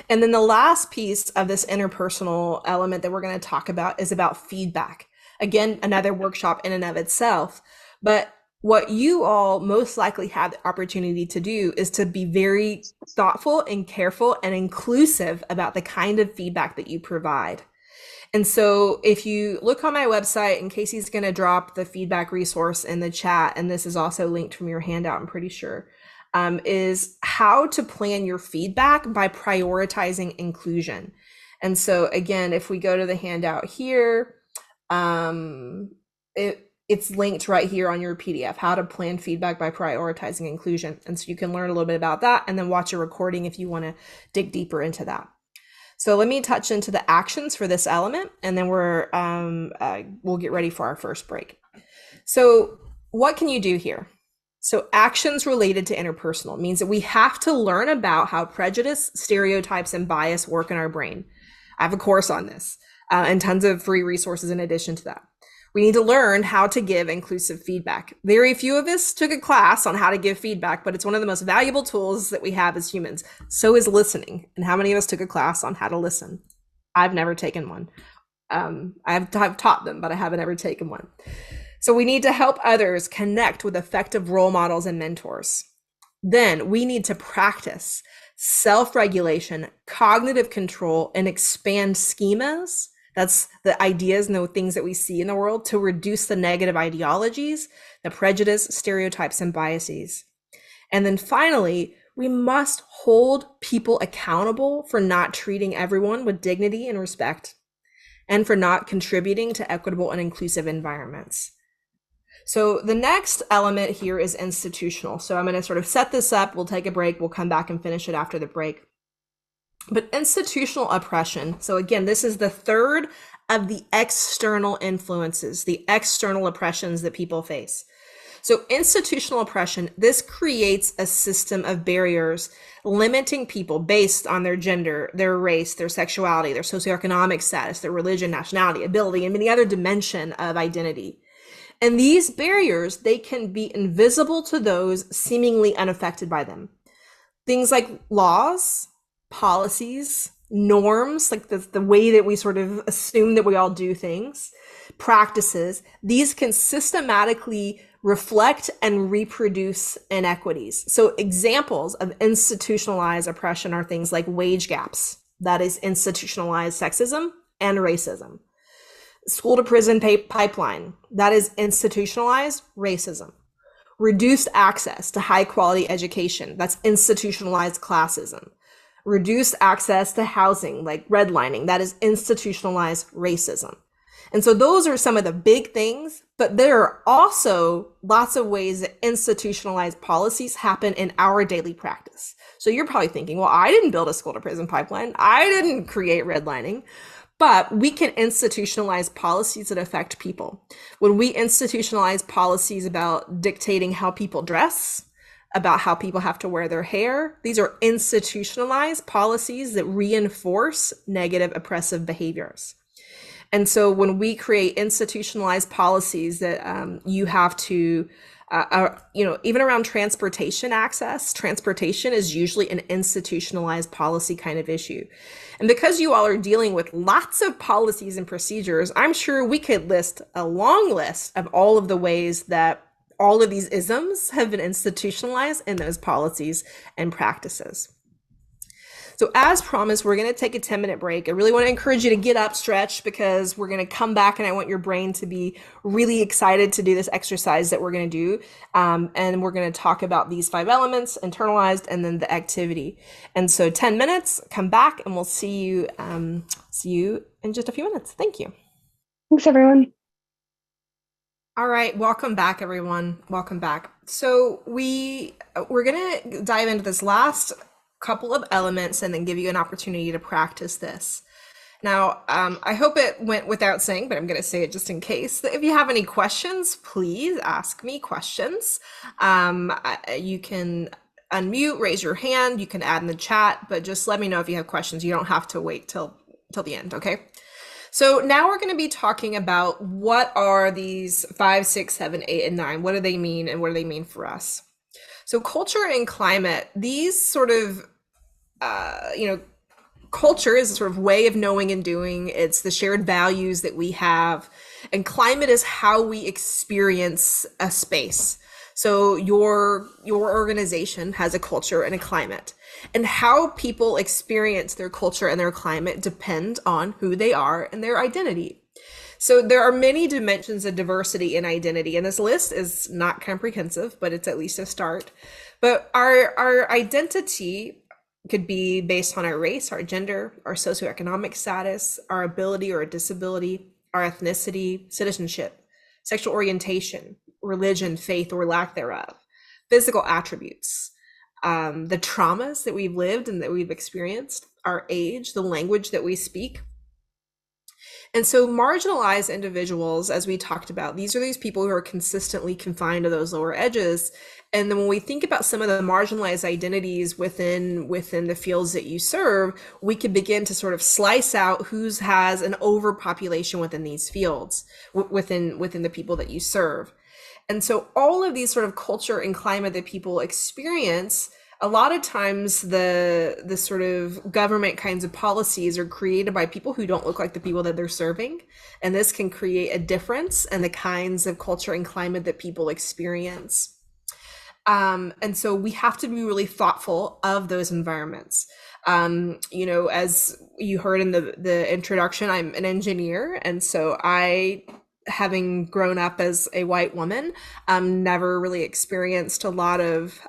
And then the last piece of this interpersonal element that we're going to talk about is about feedback. Again, another workshop in and of itself. But what you all most likely have the opportunity to do is to be very thoughtful and careful and inclusive about the kind of feedback that you provide. And so if you look on my website, and Casey's going to drop the feedback resource in the chat, and this is also linked from your handout, I'm pretty sure, is how to plan your feedback by prioritizing inclusion. And so again, if we go to the handout here, it's linked right here on your PDF, how to plan feedback by prioritizing inclusion. And so you can learn a little bit about that and then watch a recording if you want to dig deeper into that. So let me touch into the actions for this element, and then we'll get ready for our first break. So what can you do here? So actions related to interpersonal means that we have to learn about how prejudice, stereotypes, and bias work in our brain. I have a course on this and tons of free resources in addition to that. We need to learn how to give inclusive feedback. Very few of us took a class on how to give feedback, but it's one of the most valuable tools that we have as humans. So is listening. And how many of us took a class on how to listen? I've never taken one. I've taught them, but I haven't ever taken one. So we need to help others connect with effective role models and mentors. Then we need to practice self-regulation, cognitive control, and expand schemas. That's the ideas and the things that we see in the world to reduce the negative ideologies, the prejudice, stereotypes, and biases. And then finally, we must hold people accountable for not treating everyone with dignity and respect, and for not contributing to equitable and inclusive environments. So the next element here is institutional. So I'm going to sort of set this up. We'll take a break. We'll come back and finish it after the break. But institutional oppression. So again, this is the third of the external influences, the external oppressions that people face. So institutional oppression, this creates a system of barriers limiting people based on their gender, their race, their sexuality, their socioeconomic status, their religion, nationality, ability, and many other dimension of identity. And these barriers, they can be invisible to those seemingly unaffected by them. Things like laws, policies, norms, like the way that we sort of assume that we all do things, practices, these can systematically reflect and reproduce inequities. So examples of institutionalized oppression are things like wage gaps, that is institutionalized sexism and racism. School to prison pipeline, that is institutionalized racism. Reduced access to high quality education, that's institutionalized classism. Reduced access to housing, like redlining, that is institutionalized racism. And so those are some of the big things, but there are also lots of ways that institutionalized policies happen in our daily practice. So you're probably thinking, well, I didn't build a school to prison pipeline. I didn't create redlining. But we can institutionalize policies that affect people. When we institutionalize policies about dictating how people dress, about how people have to wear their hair, these are institutionalized policies that reinforce negative oppressive behaviors. And so when we create institutionalized policies that you have to, even around transportation access, transportation is usually an institutionalized policy kind of issue. And because you all are dealing with lots of policies and procedures, I'm sure we could list a long list of all of the ways that all of these isms have been institutionalized in those policies and practices. So as promised, we're going to take a 10-minute break. I really want to encourage you to get up, stretch, because we're going to come back and I want your brain to be really excited to do this exercise that we're going to do. And we're going to talk about these 5 elements, internalized, and then the activity. And so 10 minutes, come back and we'll see you in just a few minutes. Thank you. Thanks, everyone. All right, welcome back, everyone. Welcome back. So we're going to dive into this last couple of elements and then give you an opportunity to practice this. Now, I hope it went without saying, but I'm going to say it just in case. If you have any questions, please ask me questions. You can unmute, raise your hand, you can add in the chat, but just let me know if you have questions. You don't have to wait till the end, okay? So now we're going to be talking about what are these 5, 6, 7, 8, and 9. What do they mean and what do they mean for us? So culture and climate, these sort of, culture is a sort of way of knowing and doing. It's the shared values that we have. And climate is how we experience a space. So your organization has a culture and a climate. And how people experience their culture and their climate depend on who they are and their identity. So there are many dimensions of diversity and identity, and this list is not comprehensive, but it's at least a start. But our identity could be based on our race, our gender, our socioeconomic status, our ability or disability, our ethnicity, citizenship, sexual orientation, religion, faith, or lack thereof, physical attributes, the traumas that we've lived and that we've experienced, our age, the language that we speak. And so marginalized individuals, as we talked about, these are these people who are consistently confined to those lower edges. And then when we think about some of the marginalized identities within the fields that you serve, we can begin to sort of slice out who has an overpopulation within these fields, within the people that you serve. And so all of these sort of culture and climate that people experience, a lot of times the sort of government kinds of policies are created by people who don't look like the people that they're serving. And this can create a difference in the kinds of culture and climate that people experience. And so we have to be really thoughtful of those environments. As you heard in the introduction, I'm an engineer. And so having grown up as a white woman, never really experienced a lot of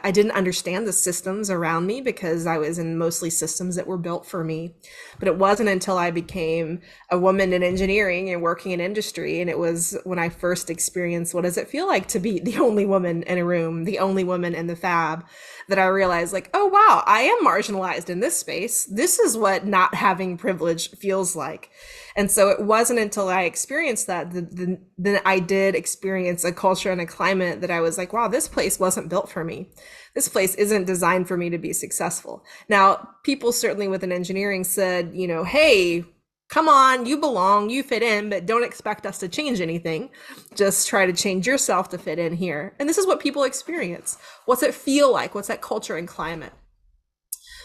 I didn't understand the systems around me because I was in mostly systems that were built for me. But it wasn't until I became a woman in engineering and working in industry, and it was when I first experienced what does it feel like to be the only woman in a room, the only woman in the fab, that I realized like, oh wow, I am marginalized in this space. This is what not having privilege feels like. And so it wasn't until I experienced that then I did experience a culture and a climate that I was like, wow, this place wasn't built for me. This place isn't designed for me to be successful. Now, people certainly within engineering said, you know, hey, come on, you belong, you fit in, but don't expect us to change anything. Just try to change yourself to fit in here. And this is what people experience. What's it feel like? What's that culture and climate?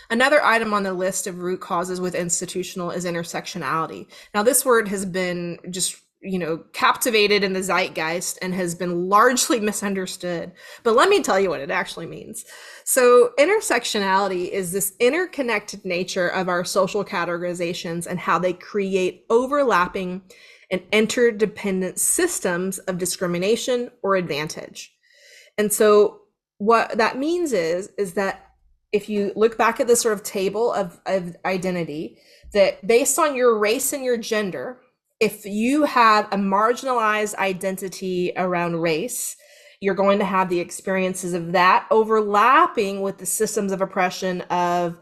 Another item on the list of root causes with institutional is intersectionality. Now, this word has been just, you know, captivated in the zeitgeist and has been largely misunderstood. But let me tell you what it actually means. So intersectionality is this interconnected nature of our social categorizations and how they create overlapping and interdependent systems of discrimination or advantage. And so what that means is that if you look back at this sort of table of identity, that based on your race and your gender, if you have a marginalized identity around race, you're going to have the experiences of that overlapping with the systems of oppression of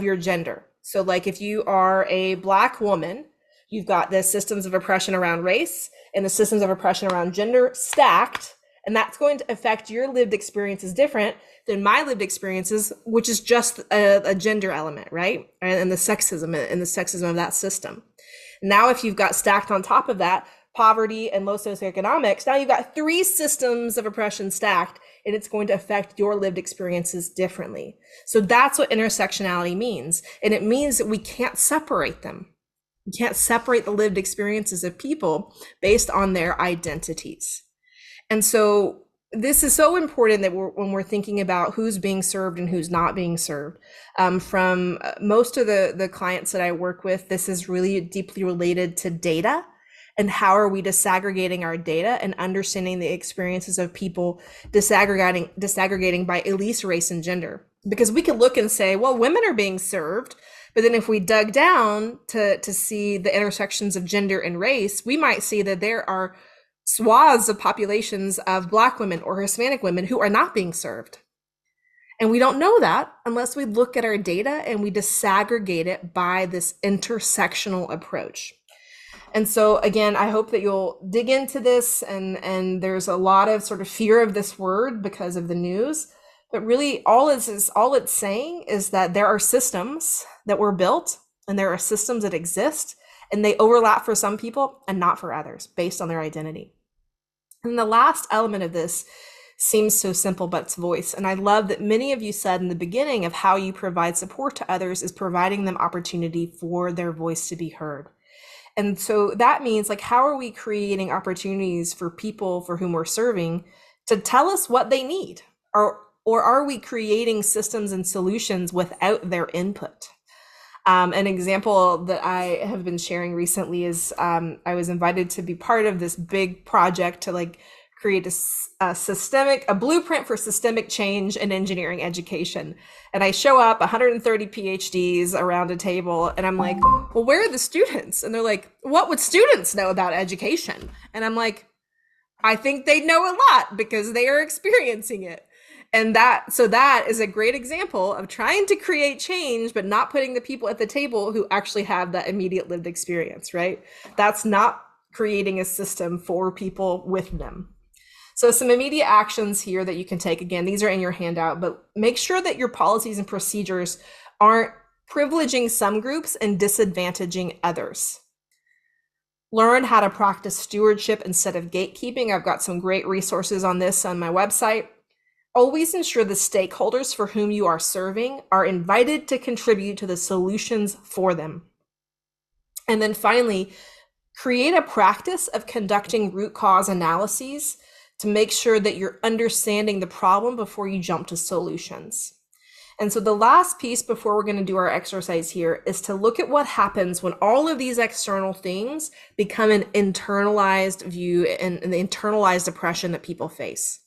your gender. So like if you are a Black woman, you've got the systems of oppression around race and the systems of oppression around gender stacked, and that's going to affect your lived experiences different than my lived experiences, which is just a gender element, right? And the sexism of that system. Now, if you've got stacked on top of that, poverty and low socioeconomics, now you've got 3 systems of oppression stacked, and it's going to affect your lived experiences differently. So that's what intersectionality means. And it means that we can't separate them. We can't separate the lived experiences of people based on their identities. And so this is so important that when we're thinking about who's being served and who's not being served. From most of the clients that I work with, this is really deeply related to data and how are we disaggregating our data and understanding the experiences of people disaggregating by at least race and gender. Because we could look and say, well, women are being served, but then if we dug down to see the intersections of gender and race, we might see that there are swaths of populations of Black women or Hispanic women who are not being served. And we don't know that unless we look at our data and we disaggregate it by this intersectional approach. And so again, I hope that you'll dig into this, and there's a lot of sort of fear of this word because of the news, but really all it's saying is that there are systems that were built and there are systems that exist, and they overlap for some people and not for others based on their identity. And the last element of this seems so simple, but it's voice. And I love that many of you said in the beginning of how you provide support to others is providing them opportunity for their voice to be heard. And so that means, like, how are we creating opportunities for people for whom we're serving to tell us what they need? Or are we creating systems and solutions without their input? An example that I have been sharing recently is I was invited to be part of this big project to like create a blueprint for systemic change in engineering education. And I show up 130 PhDs around a table and I'm like, well, where are the students? And they're like, what would students know about education? And I'm like, I think they know a lot because they are experiencing it. And that is a great example of trying to create change, but not putting the people at the table who actually have that immediate lived experience, right? That's not creating a system for people with them. So some immediate actions here that you can take. Again, these are in your handout, but make sure that your policies and procedures aren't privileging some groups and disadvantaging others. Learn how to practice stewardship instead of gatekeeping. I've got some great resources on this on my website. Always ensure the stakeholders for whom you are serving are invited to contribute to the solutions for them. And then finally, create a practice of conducting root cause analyses to make sure that you're understanding the problem before you jump to solutions. And so the last piece before we're going to do our exercise here is to look at what happens when all of these external things become an internalized view and the internalized oppression that people face.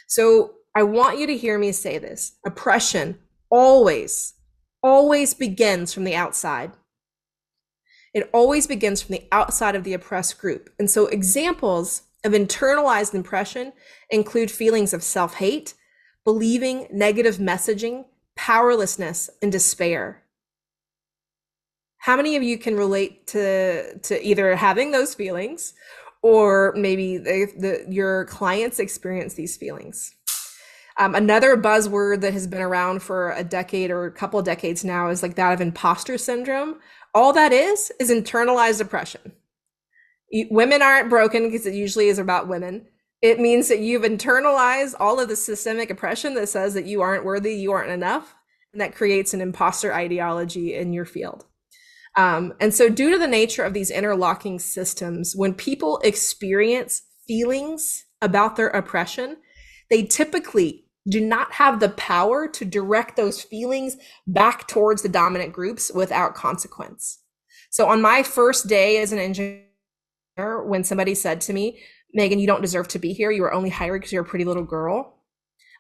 So I want you to hear me say this. Oppression always, always begins from the outside. It always begins from the outside of the oppressed group. And so examples of internalized oppression include feelings of self-hate, believing negative messaging, powerlessness, and despair. How many of you can relate to either having those feelings or maybe your clients experience these feelings? Another buzzword that has been around for a decade or a couple of decades now is like that of imposter syndrome. All that is internalized oppression. Women aren't broken because it usually is about women. It means that you've internalized all of the systemic oppression that says that you aren't worthy, you aren't enough, and that creates an imposter ideology in your field. And so due to the nature of these interlocking systems, when people experience feelings about their oppression, they typically do not have the power to direct those feelings back towards the dominant groups without consequence. So on my first day as an engineer, when somebody said to me, Megan, you don't deserve to be here, you were only hired because you're a pretty little girl,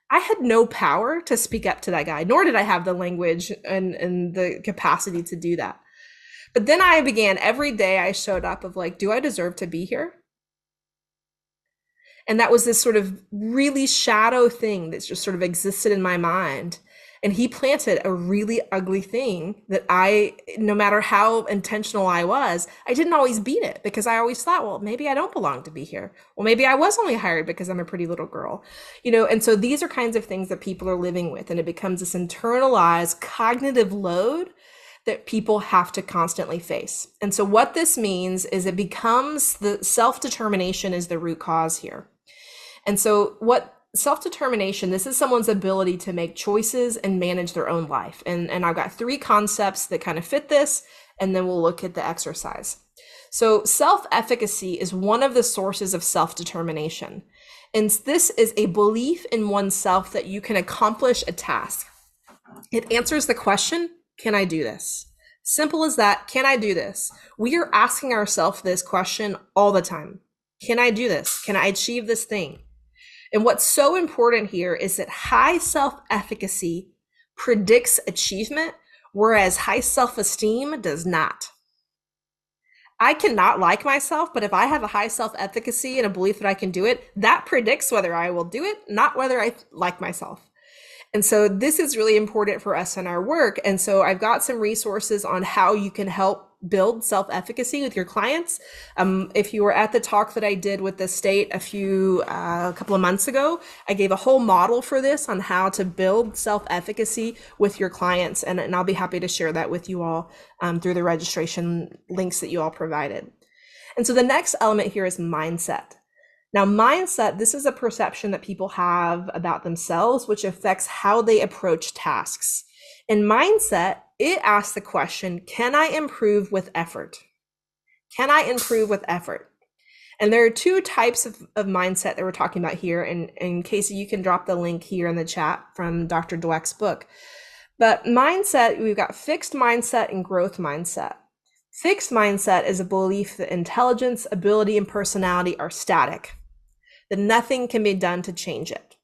I had no power to speak up to that guy, nor did I have the language and the capacity to do that. But then I began, every day I showed up of like, do I deserve to be here? And that was this sort of really shadow thing that just sort of existed in my mind. And he planted a really ugly thing that no matter how intentional I was, I didn't always beat it because I always thought, well, maybe I don't belong to be here. Well, maybe I was only hired because I'm a pretty little girl, and so these are kinds of things that people are living with. And it becomes this internalized cognitive load that people have to constantly face. And so what this means is it becomes the self-determination is the root cause here. And so what self-determination, this is someone's ability to make choices and manage their own life. And I've got 3 concepts that kind of fit this, and then we'll look at the exercise. So self-efficacy is one of the sources of self-determination. And this is a belief in oneself that you can accomplish a task. It answers the question, can I do this? Simple as that, can I do this? We are asking ourselves this question all the time. Can I do this? Can I achieve this thing? And what's so important here is that high self-efficacy predicts achievement, whereas high self-esteem does not. I cannot like myself, but if I have a high self-efficacy and a belief that I can do it, that predicts whether I will do it, not whether I like myself. And so this is really important for us in our work. And so I've got some resources on how you can help build self-efficacy with your clients. If you were at the talk that I did with the state a couple of months ago, I gave a whole model for this on how to build self-efficacy with your clients. And I'll be happy to share that with you all through the registration links that you all provided. And so the next element here is mindset. Now, mindset, this is a perception that people have about themselves, which affects how they approach tasks. In mindset, it asks the question, can I improve with effort? Can I improve with effort? And there are 2 types of mindset that we're talking about here. And Casey, you can drop the link here in the chat from Dr. Dweck's book. But mindset, we've got fixed mindset and growth mindset. Fixed mindset is a belief that intelligence, ability, and personality are static, that nothing can be done to change it.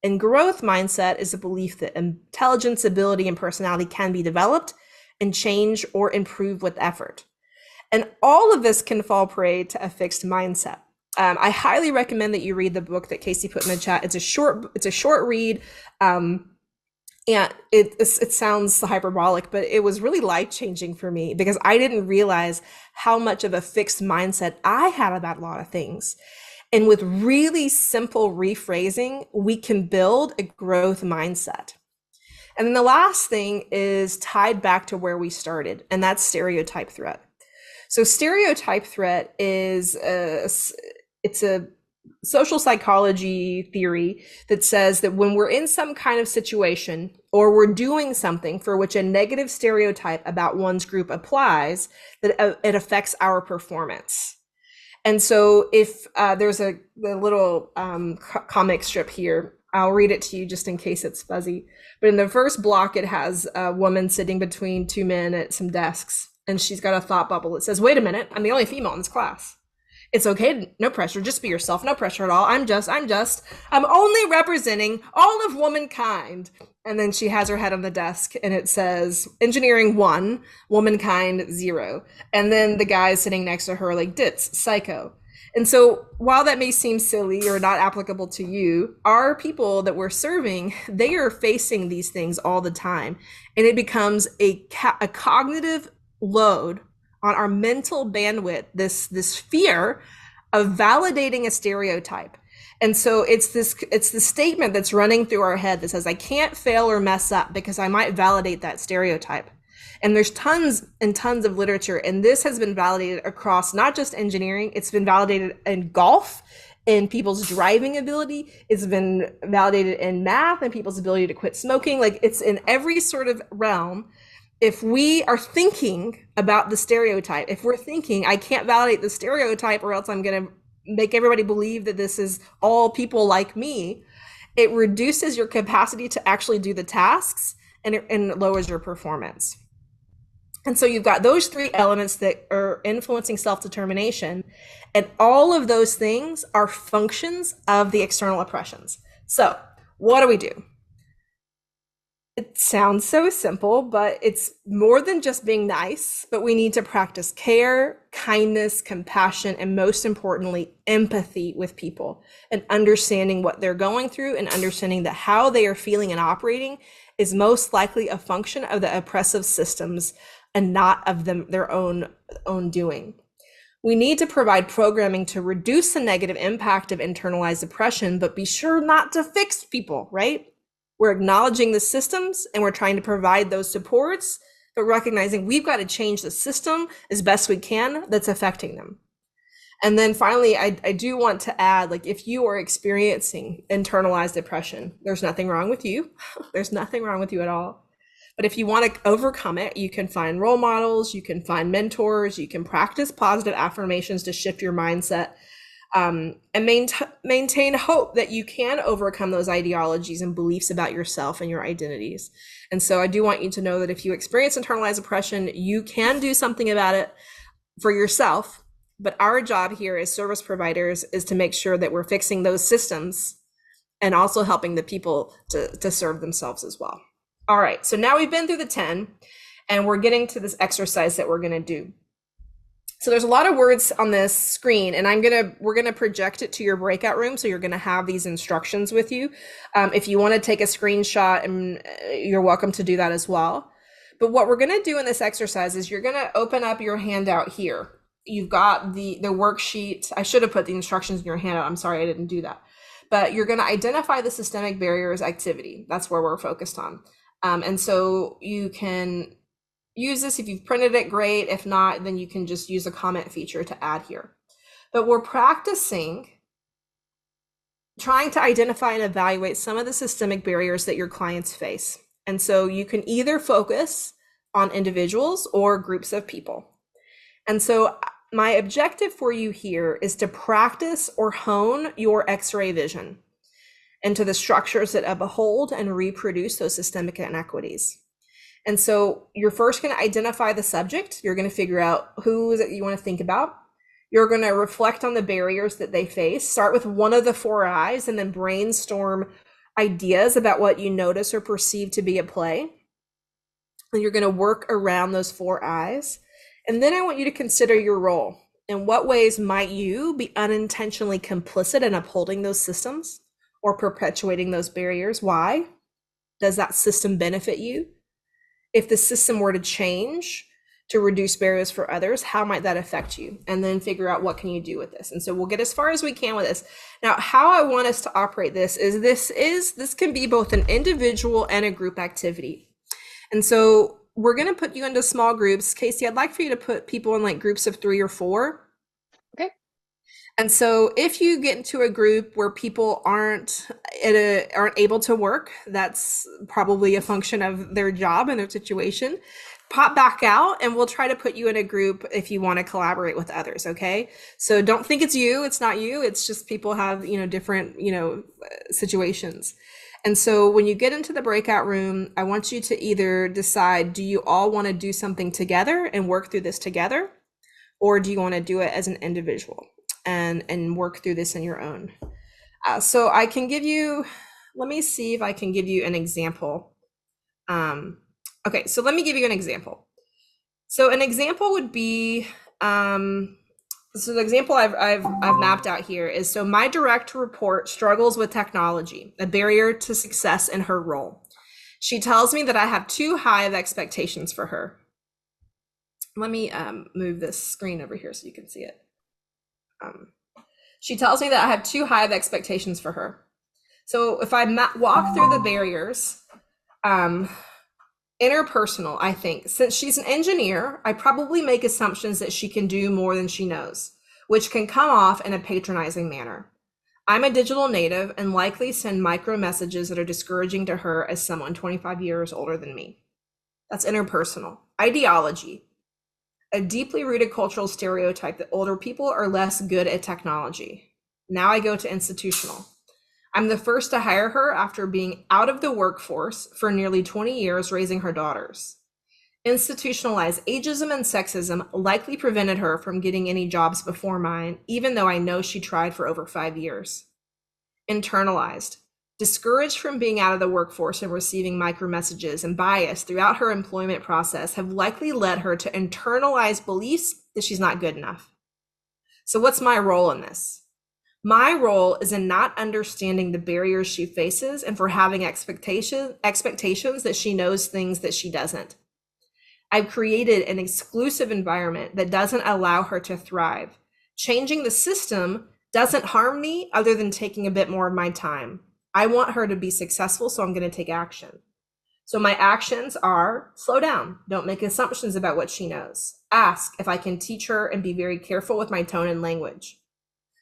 And growth mindset is a belief that intelligence, ability, and personality can be developed and change or improve with effort. And all of this can fall prey to a fixed mindset. I highly recommend that you read the book that Casey put in the chat. It's a short read. And it sounds hyperbolic, but it was really life-changing for me because I didn't realize how much of a fixed mindset I had about a lot of things. And with really simple rephrasing, we can build a growth mindset. And then the last thing is tied back to where we started, and that's stereotype threat. So stereotype threat is it's a social psychology theory that says that when we're in some kind of situation or we're doing something for which a negative stereotype about one's group applies, that it affects our performance. And so if there's a little comic strip here, I'll read it to you just in case it's fuzzy. But in the first block, it has a woman sitting between 2 men at some desks, and she's got a thought bubble that says, wait a minute, I'm the only female in this class. It's okay, no pressure, just be yourself, no pressure at all. I'm only representing all of womankind. And then she has her head on the desk and it says engineering 1, womankind 0. And then the guy sitting next to her like, ditz, psycho. And so while that may seem silly or not applicable to you, our people that we're serving, they are facing these things all the time. And it becomes a cognitive load on our mental bandwidth, this fear of validating a stereotype. And so it's the statement that's running through our head that says, I can't fail or mess up because I might validate that stereotype. And there's tons and tons of literature, and this has been validated across not just engineering, it's been validated in golf, in people's driving ability, it's been validated in math and people's ability to quit smoking. Like, it's in every sort of realm. If we are thinking about the stereotype, if we're thinking, I can't validate the stereotype or else I'm going to make everybody believe that this is all people like me, it reduces your capacity to actually do the tasks, and it lowers your performance. And so you've got those 3 elements that are influencing self-determination, and all of those things are functions of the external oppressions. So what do we do? It sounds so simple, but it's more than just being nice, but we need to practice care, kindness, compassion, and most importantly, empathy with people, and understanding what they're going through and understanding that how they are feeling and operating is most likely a function of the oppressive systems and not of their own doing. We need to provide programming to reduce the negative impact of internalized oppression, but be sure not to fix people, right? We're acknowledging the systems and we're trying to provide those supports, but recognizing we've got to change the system as best we can that's affecting them. And then finally, I do want to add, like, if you are experiencing internalized oppression, there's nothing wrong with you. There's nothing wrong with you at all. But if you want to overcome it, you can find role models, you can find mentors, you can practice positive affirmations to shift your mindset, and maintain hope that you can overcome those ideologies and beliefs about yourself and your identities. And so I do want you to know that if you experience internalized oppression, you can do something about it for yourself. But our job here as service providers is to make sure that we're fixing those systems and also helping the people to serve themselves as well. All right, so now we've been through the 10 and we're getting to this exercise that we're gonna do. So there's a lot of words on this screen, and we're gonna project it to your breakout room, so you're gonna have these instructions with you. If you wanna take a screenshot, and you're welcome to do that as well. But what we're gonna do in this exercise is you're gonna open up your handout here. You've got the worksheet. I should have put the instructions in your handout. I'm sorry I didn't do that. But you're gonna identify the systemic barriers activity. That's where we're focused on. And so you can use this. If you've printed it, great. If not, then you can just use a comment feature to add here. But we're practicing trying to identify and evaluate some of the systemic barriers that your clients face. And so you can either focus on individuals or groups of people. And so my objective for you here is to practice or hone your X-ray vision into the structures that uphold and reproduce those systemic inequities. And so you're first going to identify the subject. You're going to figure out who is it you want to think about. You're going to reflect on the barriers that they face. Start with one of the 4 I's and then brainstorm ideas about what you notice or perceive to be at play. And you're going to work around those 4 I's. And then I want you to consider your role. In what ways might you be unintentionally complicit in upholding those systems or perpetuating those barriers? Why? Does that system benefit you? If the system were to change to reduce barriers for others, how might that affect you? And then figure out what can you do with this. And so we'll get as far as we can with this. Now, how I want us to operate this can be both an individual and a group activity. And so we're going to put you into small groups. Casey, I'd like for you to put people in like groups of 3 or 4. Okay. And so if you get into a group where people aren't able to work, that's probably a function of their job and their situation. Pop back out and we'll try to put you in a group if you want to collaborate with others, okay? So don't think it's you, it's not you, it's just people have, different, situations. And so when you get into the breakout room, I want you to either decide, do you all want to do something together and work through this together? Or do you want to do it as an individual? and work through this on your own. So I can give you, let me see if I can give you an example. Okay, so let me give you an example. So an example would be, so the example I've mapped out here is, so my direct report struggles with technology, a barrier to success in her role. She tells me that I have too high of expectations for her. Let me move this screen over here so you can see it. She tells me that I have too high of expectations for her. So if I walk through the barriers, interpersonal, I think. Since she's an engineer, I probably make assumptions that she can do more than she knows, which can come off in a patronizing manner. I'm a digital native and likely send micro messages that are discouraging to her as someone 25 years older than me. That's interpersonal. Ideology, a deeply rooted cultural stereotype that older people are less good at technology. Now I go to institutional. I'm the first to hire her after being out of the workforce for nearly 20 years raising her daughters. Institutionalized ageism and sexism likely prevented her from getting any jobs before mine, even though I know she tried for over 5 years. Internalized, discouraged from being out of the workforce and receiving micromessages, and bias throughout her employment process have likely led her to internalize beliefs that she's not good enough. So what's my role in this? My role is in not understanding the barriers she faces and for having expectations that she knows things that she doesn't. I've created an exclusive environment that doesn't allow her to thrive. Changing the system doesn't harm me other than taking a bit more of my time. I want her to be successful, so I'm going to take action. So my actions are: slow down, don't make assumptions about what she knows. Ask if I can teach her and be very careful with my tone and language.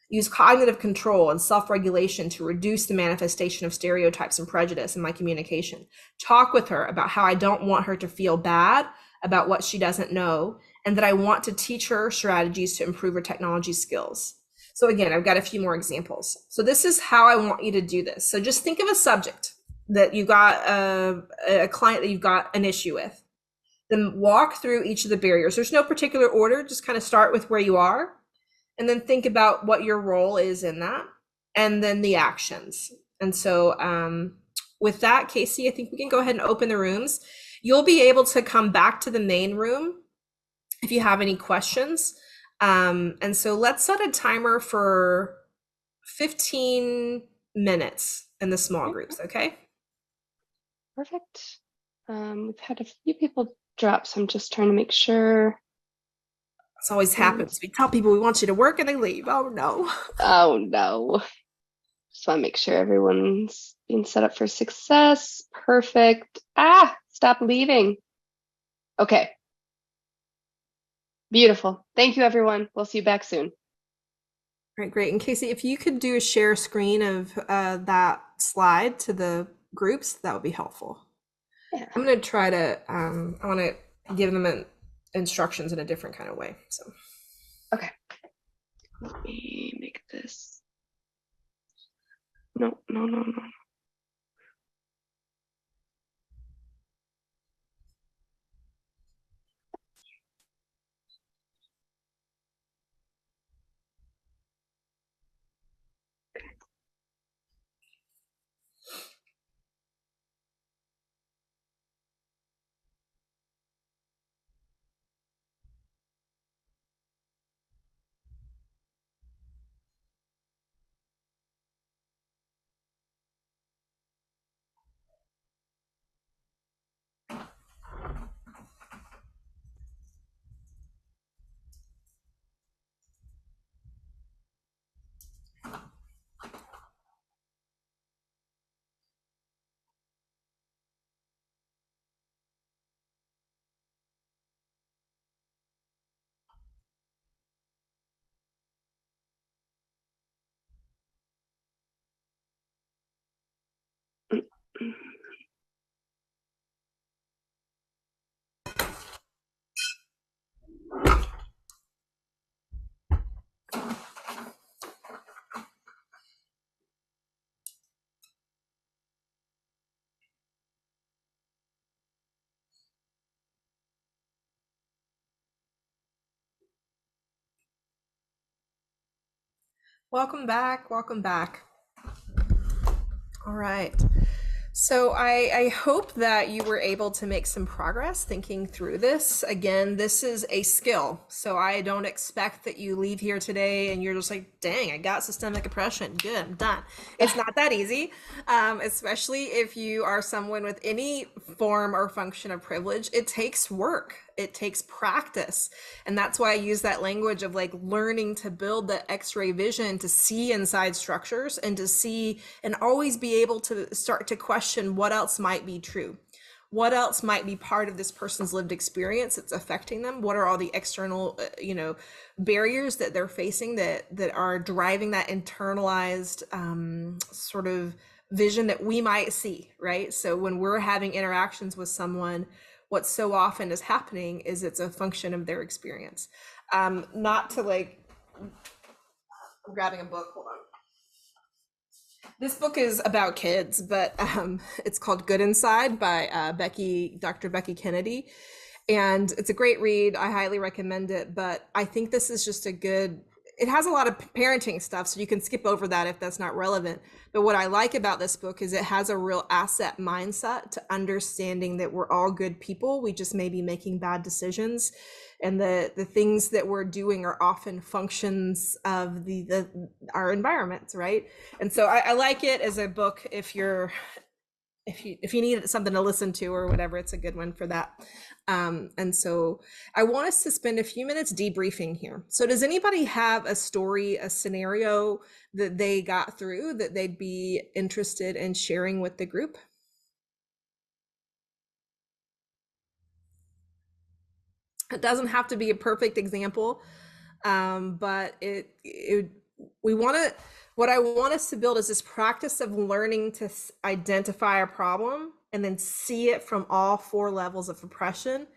Use cognitive control and self-regulation to reduce the manifestation of stereotypes and prejudice in my communication. Talk with her about how I don't want her to feel bad about what she doesn't know, and that I want to teach her strategies to improve her technology skills. So again, I've got a few more examples. So this is how I want you to do this. So just think of a subject that you've got, a client that you've got an issue with. Then walk through each of the barriers. There's no particular order, just kind of start with where you are, and then think about what your role is in that, and then the actions. And so with that, Casey, I think we can go ahead and open the rooms. You'll be able to come back to the main room if you have any questions. And so let's set a timer for 15 minutes in the small groups, okay? Perfect. We've had a few people drop, so I'm just trying to make sure. This always happens. We tell people we want you to work and they leave. Oh no. Oh no. Just want to make sure everyone's being set up for success. Perfect. Stop leaving. Okay. Beautiful. Thank you, everyone. We'll see you back soon. All right, great. And Casey, if you could do a share screen of that slide to the groups, that would be helpful. Yeah. I'm going to try to, I want to give them instructions in a different kind of way. So. Okay. Let me make this. No. Welcome back. Welcome back. All right. So I hope that you were able to make some progress thinking through this. Again, this is a skill. So I don't expect that you leave here today and you're just like, dang, I got systemic oppression. Good, I'm done. It's not that easy, especially if you are someone with any form or function of privilege. It takes work. It takes practice. And that's why I use that language of like learning to build the x-ray vision to see inside structures and to see and always be able to start to question what else might be true. What else might be part of this person's lived experience that's affecting them? What are all the external, barriers that they're facing that are driving that internalized sort of vision that we might see, right? So when we're having interactions with someone, what so often is happening is it's a function of their experience. Not to like, I'm grabbing a book, hold on. This book is about kids, but it's called Good Inside by Dr. Becky Kennedy. And it's a great read. I highly recommend it, but I think this is just it has a lot of parenting stuff, so you can skip over that if that's not relevant. But what I like about this book is it has a real asset mindset to understanding that we're all good people. We just may be making bad decisions. And the things that we're doing are often functions of our environments, right? And so I like it as a book if you need something to listen to or whatever, it's a good one for that. And so I want us to spend a few minutes debriefing here. So does anybody have a story, a scenario that they got through that they'd be interested in sharing with the group? It doesn't have to be a perfect example, but what I want us to build is this practice of learning to identify a problem and then see it from all 4 levels of oppression,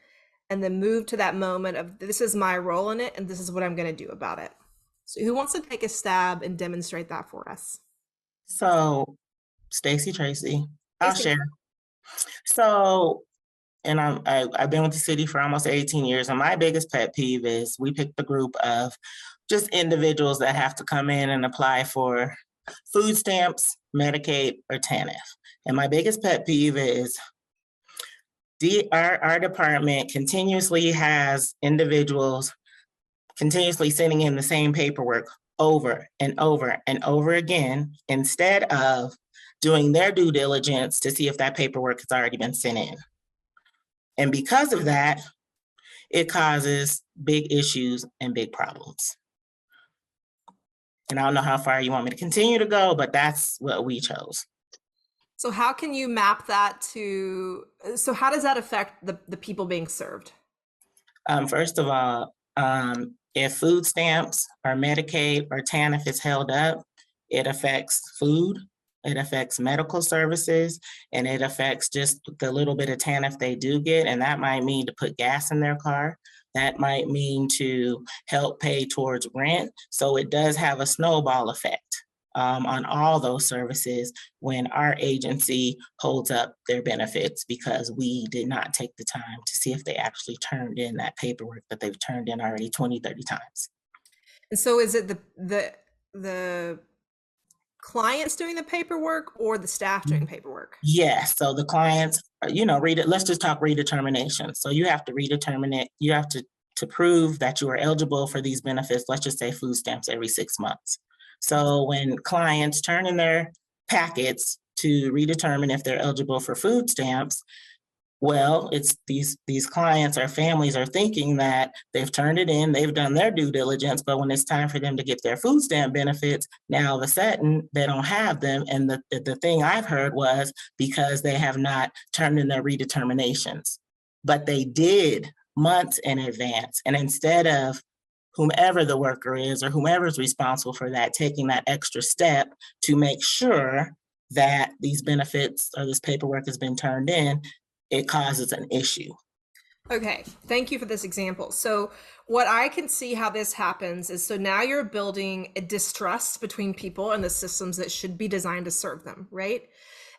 and then move to that moment of this is my role in it and this is what I'm going to do about it. So who wants to take a stab and demonstrate that for us? So, Stacy Tracy, I'll share. So, and I've been with the city for almost 18 years, and my biggest pet peeve is we picked a group of just individuals that have to come in and apply for food stamps, Medicaid, or TANF. And my biggest pet peeve is our department continuously has individuals continuously sending in the same paperwork over and over and over again, instead of doing their due diligence to see if that paperwork has already been sent in. And because of that, it causes big issues and big problems. And I don't know how far you want me to continue to go, but that's what we chose. So how can you map that so how does that affect the people being served? First of all, if food stamps or Medicaid or TANF is held up, it affects food, it affects medical services, and it affects just the little bit of TANF they do get. And that might mean to put gas in their car. That might mean to help pay towards rent. So it does have a snowball effect on all those services when our agency holds up their benefits because we did not take the time to see if they actually turned in that paperwork that they've turned in already 20, 30 times. And so is it the clients doing the paperwork or the staff doing paperwork? Yes. So the clients, let's just talk redetermination. So you have to redetermine it. You have to prove that you are eligible for these benefits. Let's just say food stamps every 6 months. So when clients turn in their packets to redetermine if they're eligible for food stamps, well, it's these clients or families are thinking that they've turned it in, they've done their due diligence, but when it's time for them to get their food stamp benefits, now all of a sudden they don't have them. And the thing I've heard was because they have not turned in their redeterminations, but they did months in advance. And instead of whomever the worker is or whomever is responsible for that, taking that extra step to make sure that these benefits or this paperwork has been turned in, it causes an issue. Okay, thank you for this example. So what I can see how this happens is, so now you're building a distrust between people and the systems that should be designed to serve them, right?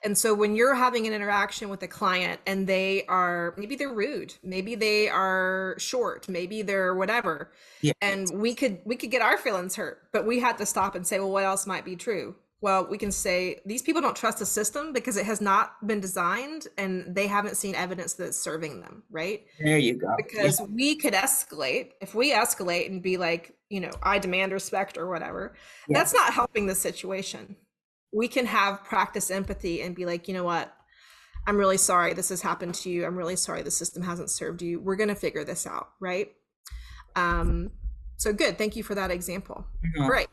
And so when you're having an interaction with a client and maybe they're rude, maybe they are short, maybe they're whatever, Yeah. and we could get our feelings hurt, but we had to stop and say, well, what else might be true? Well, we can say these people don't trust the system because it has not been designed and they haven't seen evidence that it's serving them, right? There you go. Because we could escalate. If we escalate and be like, I demand respect or whatever, that's not helping the situation. We can have practice empathy and be like, you know what? I'm really sorry this has happened to you. I'm really sorry the system hasn't served you. We're going to figure this out, right? So good. Thank you for that example. Right.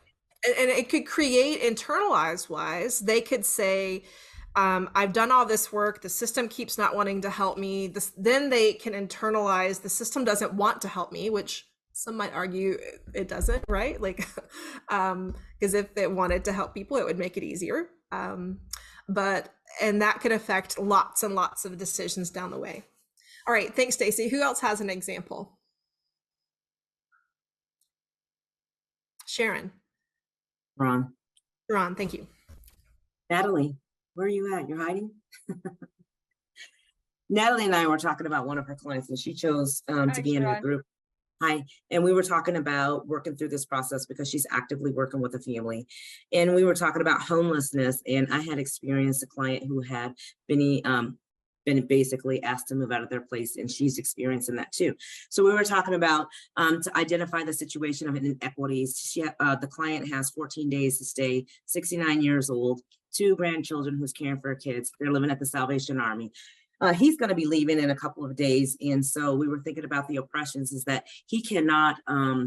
And it could create internalized wise. They could say, I've done all this work. The system keeps not wanting to help me. Then they can internalize the system doesn't want to help me, which some might argue it doesn't, right? Like, because if it wanted to help people, it would make it easier. And that could affect lots and lots of decisions down the way. All right. Thanks, Stacy. Who else has an example? Sharon. Ron. Thank you. Natalie, where are you at? You're hiding? Natalie and I were talking about one of her clients, and she chose to be in the group. Hi. And we were talking about working through this process because she's actively working with a family. And we were talking about homelessness. And I had experienced a client who had been basically asked to move out of their place, and she's experiencing that too. So we were talking about to identify the situation of inequities. The client has 14 days to stay, 69 years old, 2 grandchildren who's caring for her kids. They're living at the Salvation Army. He's going to be leaving in a couple of days. And so we were thinking about the oppressions is that he cannot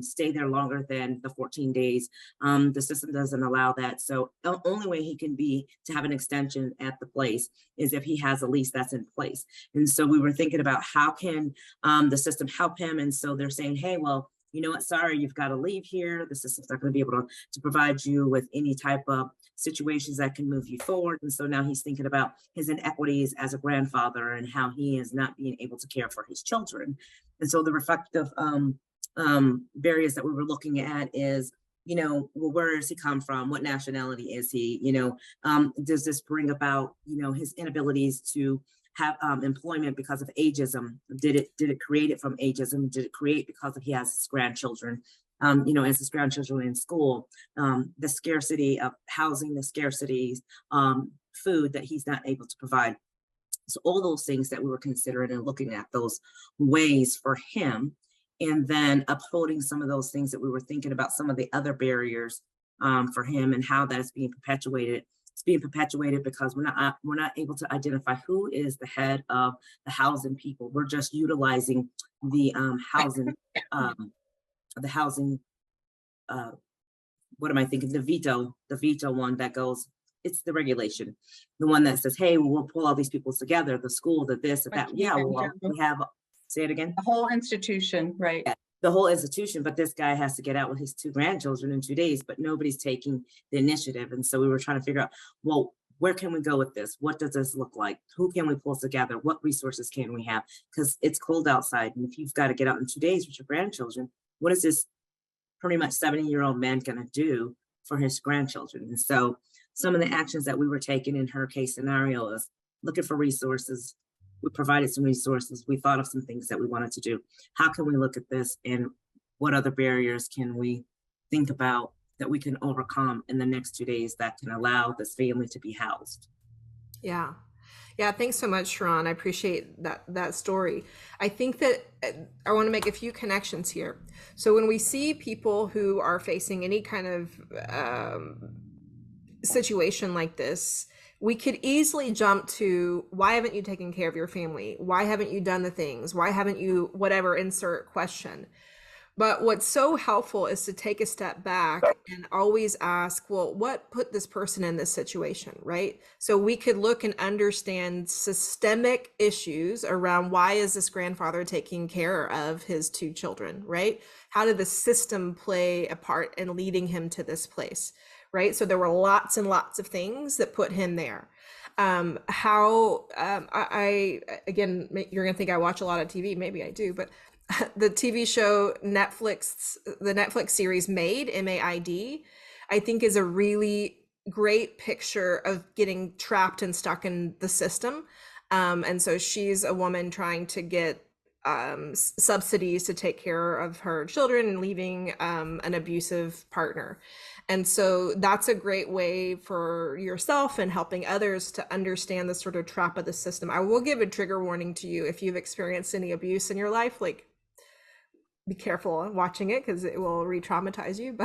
stay there longer than the 14 days. The system doesn't allow that. So the only way he can be to have an extension at the place is if he has a lease that's in place. And so we were thinking about how can the system help him? And so they're saying, hey, well, you know what, sorry, you've got to leave here. The system's not going to be able to provide you with any type of situations that can move you forward. And so now he's thinking about his inequities as a grandfather and how he is not being able to care for his children. And so the reflective barriers that we were looking at is, well, where does he come from? What nationality is he? Does this bring about, his inabilities to have employment because of ageism? Did it create it from ageism? Did it create because he has his grandchildren? As his grandchildren in school, the scarcity of housing, the scarcity food that he's not able to provide. So all those things that we were considering and looking at those ways for him, and then upholding some of those things that we were thinking about, some of the other barriers for him and how that's being perpetuated. It's being perpetuated because we're not able to identify who is the head of the housing people. We're just utilizing the housing. What am I thinking? The veto one that goes, it's the regulation, the one that says, hey, we'll pull all these people together, the school, the this, that. Yeah, well, we have, say it again. The whole institution, right? Yeah, the whole institution, but this guy has to get out with his 2 grandchildren in 2 days, but nobody's taking the initiative. And so we were trying to figure out, well, where can we go with this? What does this look like? Who can we pull together? What resources can we have? Because it's cold outside. And if you've got to get out in 2 days with your grandchildren, what is this pretty much 70-year-old man going to do for his grandchildren? And so some of the actions that we were taking in her case scenario is looking for resources. We provided some resources. We thought of some things that we wanted to do. How can we look at this, and what other barriers can we think about that we can overcome in the next 2 days that can allow this family to be housed? Yeah. Thanks so much, Sharon. I appreciate that story. I think that I want to make a few connections here. So when we see people who are facing any kind of situation like this, we could easily jump to, why haven't you taken care of your family? Why haven't you done the things? Why haven't you, whatever, insert question. But what's so helpful is to take a step back and always ask, well, what put this person in this situation, right? So we could look and understand systemic issues around, why is this grandfather taking care of his 2 children, right? How did the system play a part in leading him to this place, right? So there were lots and lots of things that put him there. Again, you're going to think I watch a lot of TV. Maybe I do, but the TV show the Netflix series Maid, MAID, I think is a really great picture of getting trapped and stuck in the system. And so she's a woman trying to get subsidies to take care of her children and leaving an abusive partner. And so that's a great way for yourself and helping others to understand the sort of trap of the system. I will give a trigger warning to you if you've experienced any abuse in your life, like be careful watching it because it will re-traumatize you.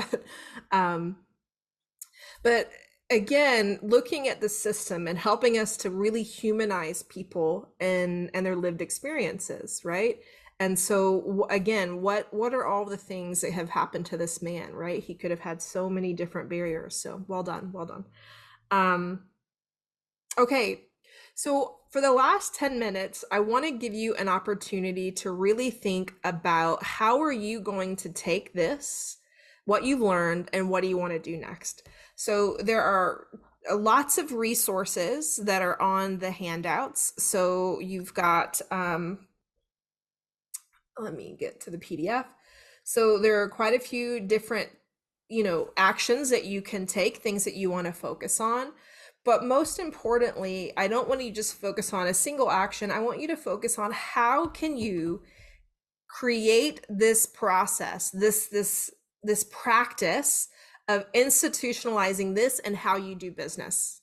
But again, looking at the system and helping us to really humanize people and their lived experiences, right? And so again, what are all the things that have happened to this man, right? He could have had so many different barriers. So well done, well done. Okay, so for the last 10 minutes, I want to give you an opportunity to really think about how are you going to take this, what you've learned, and what do you want to do next? So there are lots of resources that are on the handouts. So you've got, let me get to the PDF. So there are quite a few different, actions that you can take, things that you want to focus on. But most importantly, I don't want you to just focus on a single action. I want you to focus on how can you create this process, this practice of institutionalizing this and how you do business.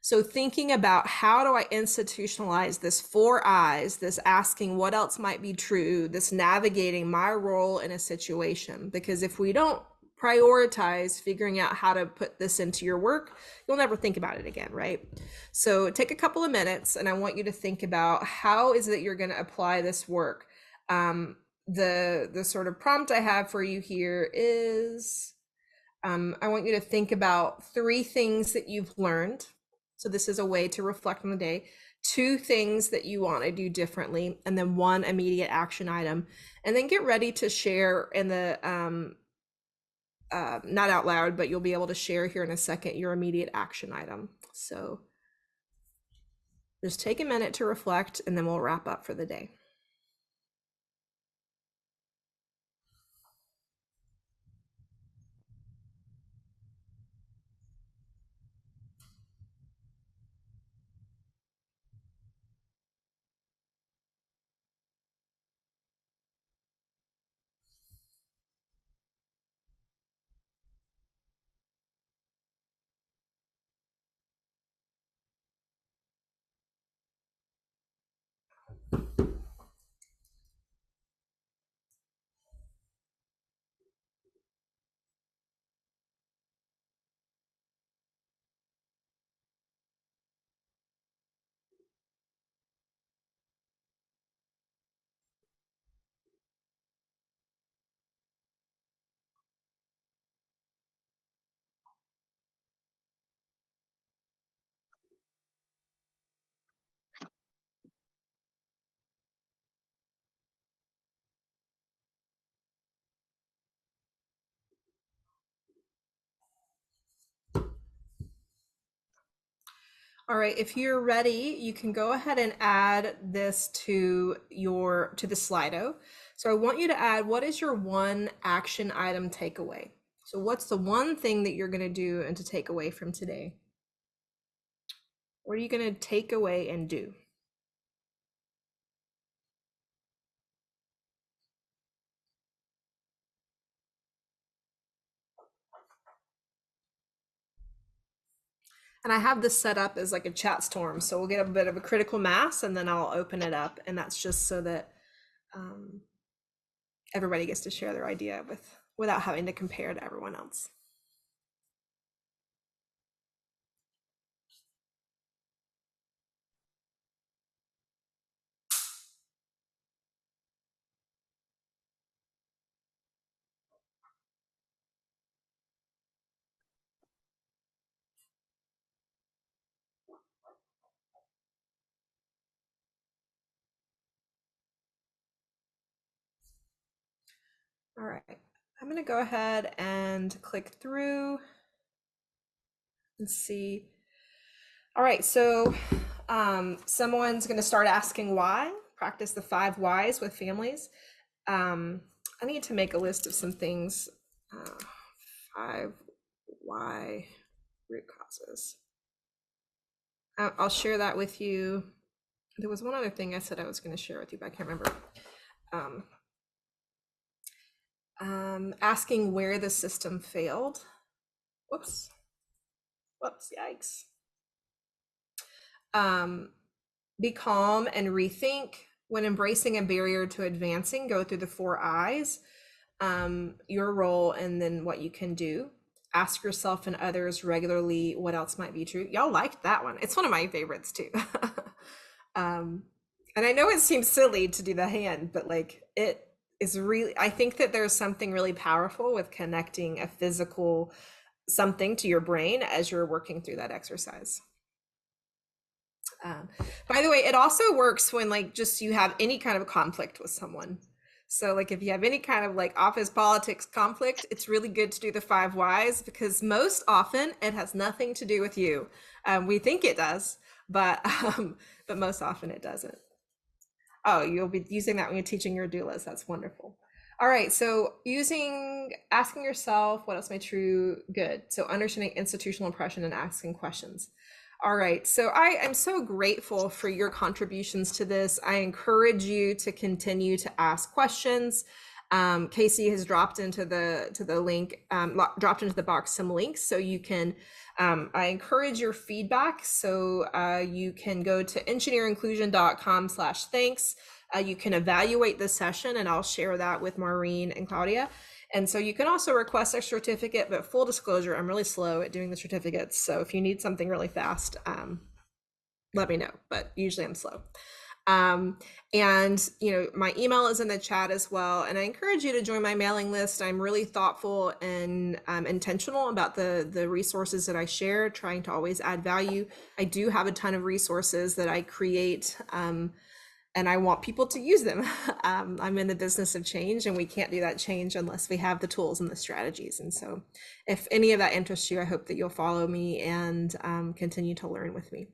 So thinking about how do I institutionalize this 4 I's, this asking what else might be true, this navigating my role in a situation. Because if we don't prioritize figuring out how to put this into your work, you'll never think about it again, right? So take a couple of minutes and I want you to think about how is it you're going to apply this work. The sort of prompt I have for you here is I want you to think about 3 things that you've learned. So this is a way to reflect on the day, 2 things that you want to do differently, and then 1 immediate action item. And then get ready to share in the, not out loud, but you'll be able to share here in a second your immediate action item. So just take a minute to reflect and then we'll wrap up for the day. All right, if you're ready, you can go ahead and add this to the Slido. So I want you to add, what is your 1 action item takeaway? So what's the 1 thing that you're going to do and to take away from today? What are you going to take away and do? And I have this set up as like a chat storm. So we'll get a bit of a critical mass and then I'll open it up. And that's just so that everybody gets to share their idea without having to compare to everyone else. All right, I'm going to go ahead and click through and see. All right, so someone's going to start asking why, practice the 5 whys with families. I need to make a list of some things. 5 why root causes. I'll share that with you. There was one other thing I said I was going to share with you, but I can't remember. Asking where the system failed. Whoops, yikes. Be calm and rethink. When embracing a barrier to advancing, go through the 4 I's, your role, and then what you can do. Ask yourself and others regularly what else might be true. Y'all liked that one. It's one of my favorites too. And I know it seems silly to do the hand, but like it is really, I think that there's something really powerful with connecting a physical something to your brain as you're working through that exercise. By the way, it also works when like just you have any kind of conflict with someone. So like if you have any kind of like office politics conflict, it's really good to do the 5 whys, because most often it has nothing to do with you. We think it does, but most often it doesn't. Oh, you'll be using that when you're teaching your doulas. That's wonderful. All right, so asking yourself what else may true, good. So understanding institutional oppression and asking questions. All right, so I am so grateful for your contributions to this. I encourage you to continue to ask questions. Casey has dropped into the link, dropped into the box some links, so you can. I encourage your feedback. So you can go to engineerinclusion.com/thanks. You can evaluate the session, and I'll share that with Maureen and Claudia. And so you can also request a certificate, but full disclosure, I'm really slow at doing the certificates. So if you need something really fast, let me know, but usually I'm slow. And my email is in the chat as well. And I encourage you to join my mailing list. I'm really thoughtful and intentional about the resources that I share, trying to always add value. I do have a ton of resources that I create, and I want people to use them. I'm in the business of change, and we can't do that change unless we have the tools and the strategies. And so if any of that interests you, I hope that you'll follow me and continue to learn with me.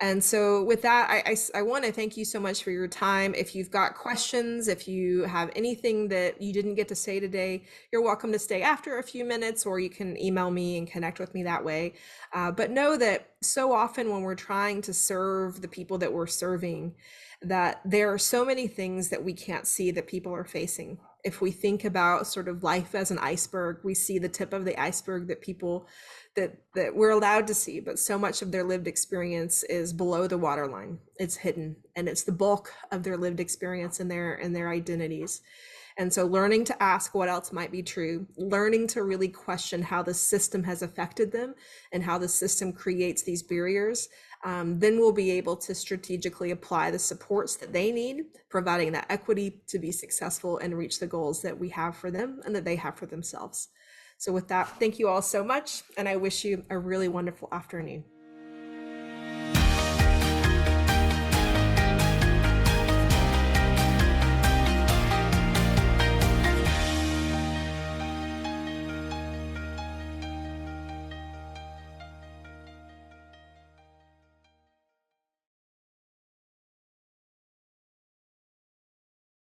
And so with that, I want to thank you so much for your time. If you've got questions, if you have anything that you didn't get to say today, you're welcome to stay after a few minutes, or you can email me and connect with me that way. But know that so often when we're trying to serve the people that we're serving, that there are so many things that we can't see that people are facing. If we think about sort of life as an iceberg, we see the tip of the iceberg that people that we're allowed to see, but so much of their lived experience is below the waterline. It's hidden, and it's the bulk of their lived experience and their identities. And so learning to ask what else might be true, learning to really question how the system has affected them and how the system creates these barriers, then we'll be able to strategically apply the supports that they need, providing that equity to be successful and reach the goals that we have for them and that they have for themselves. So with that, thank you all so much, and I wish you a really wonderful afternoon.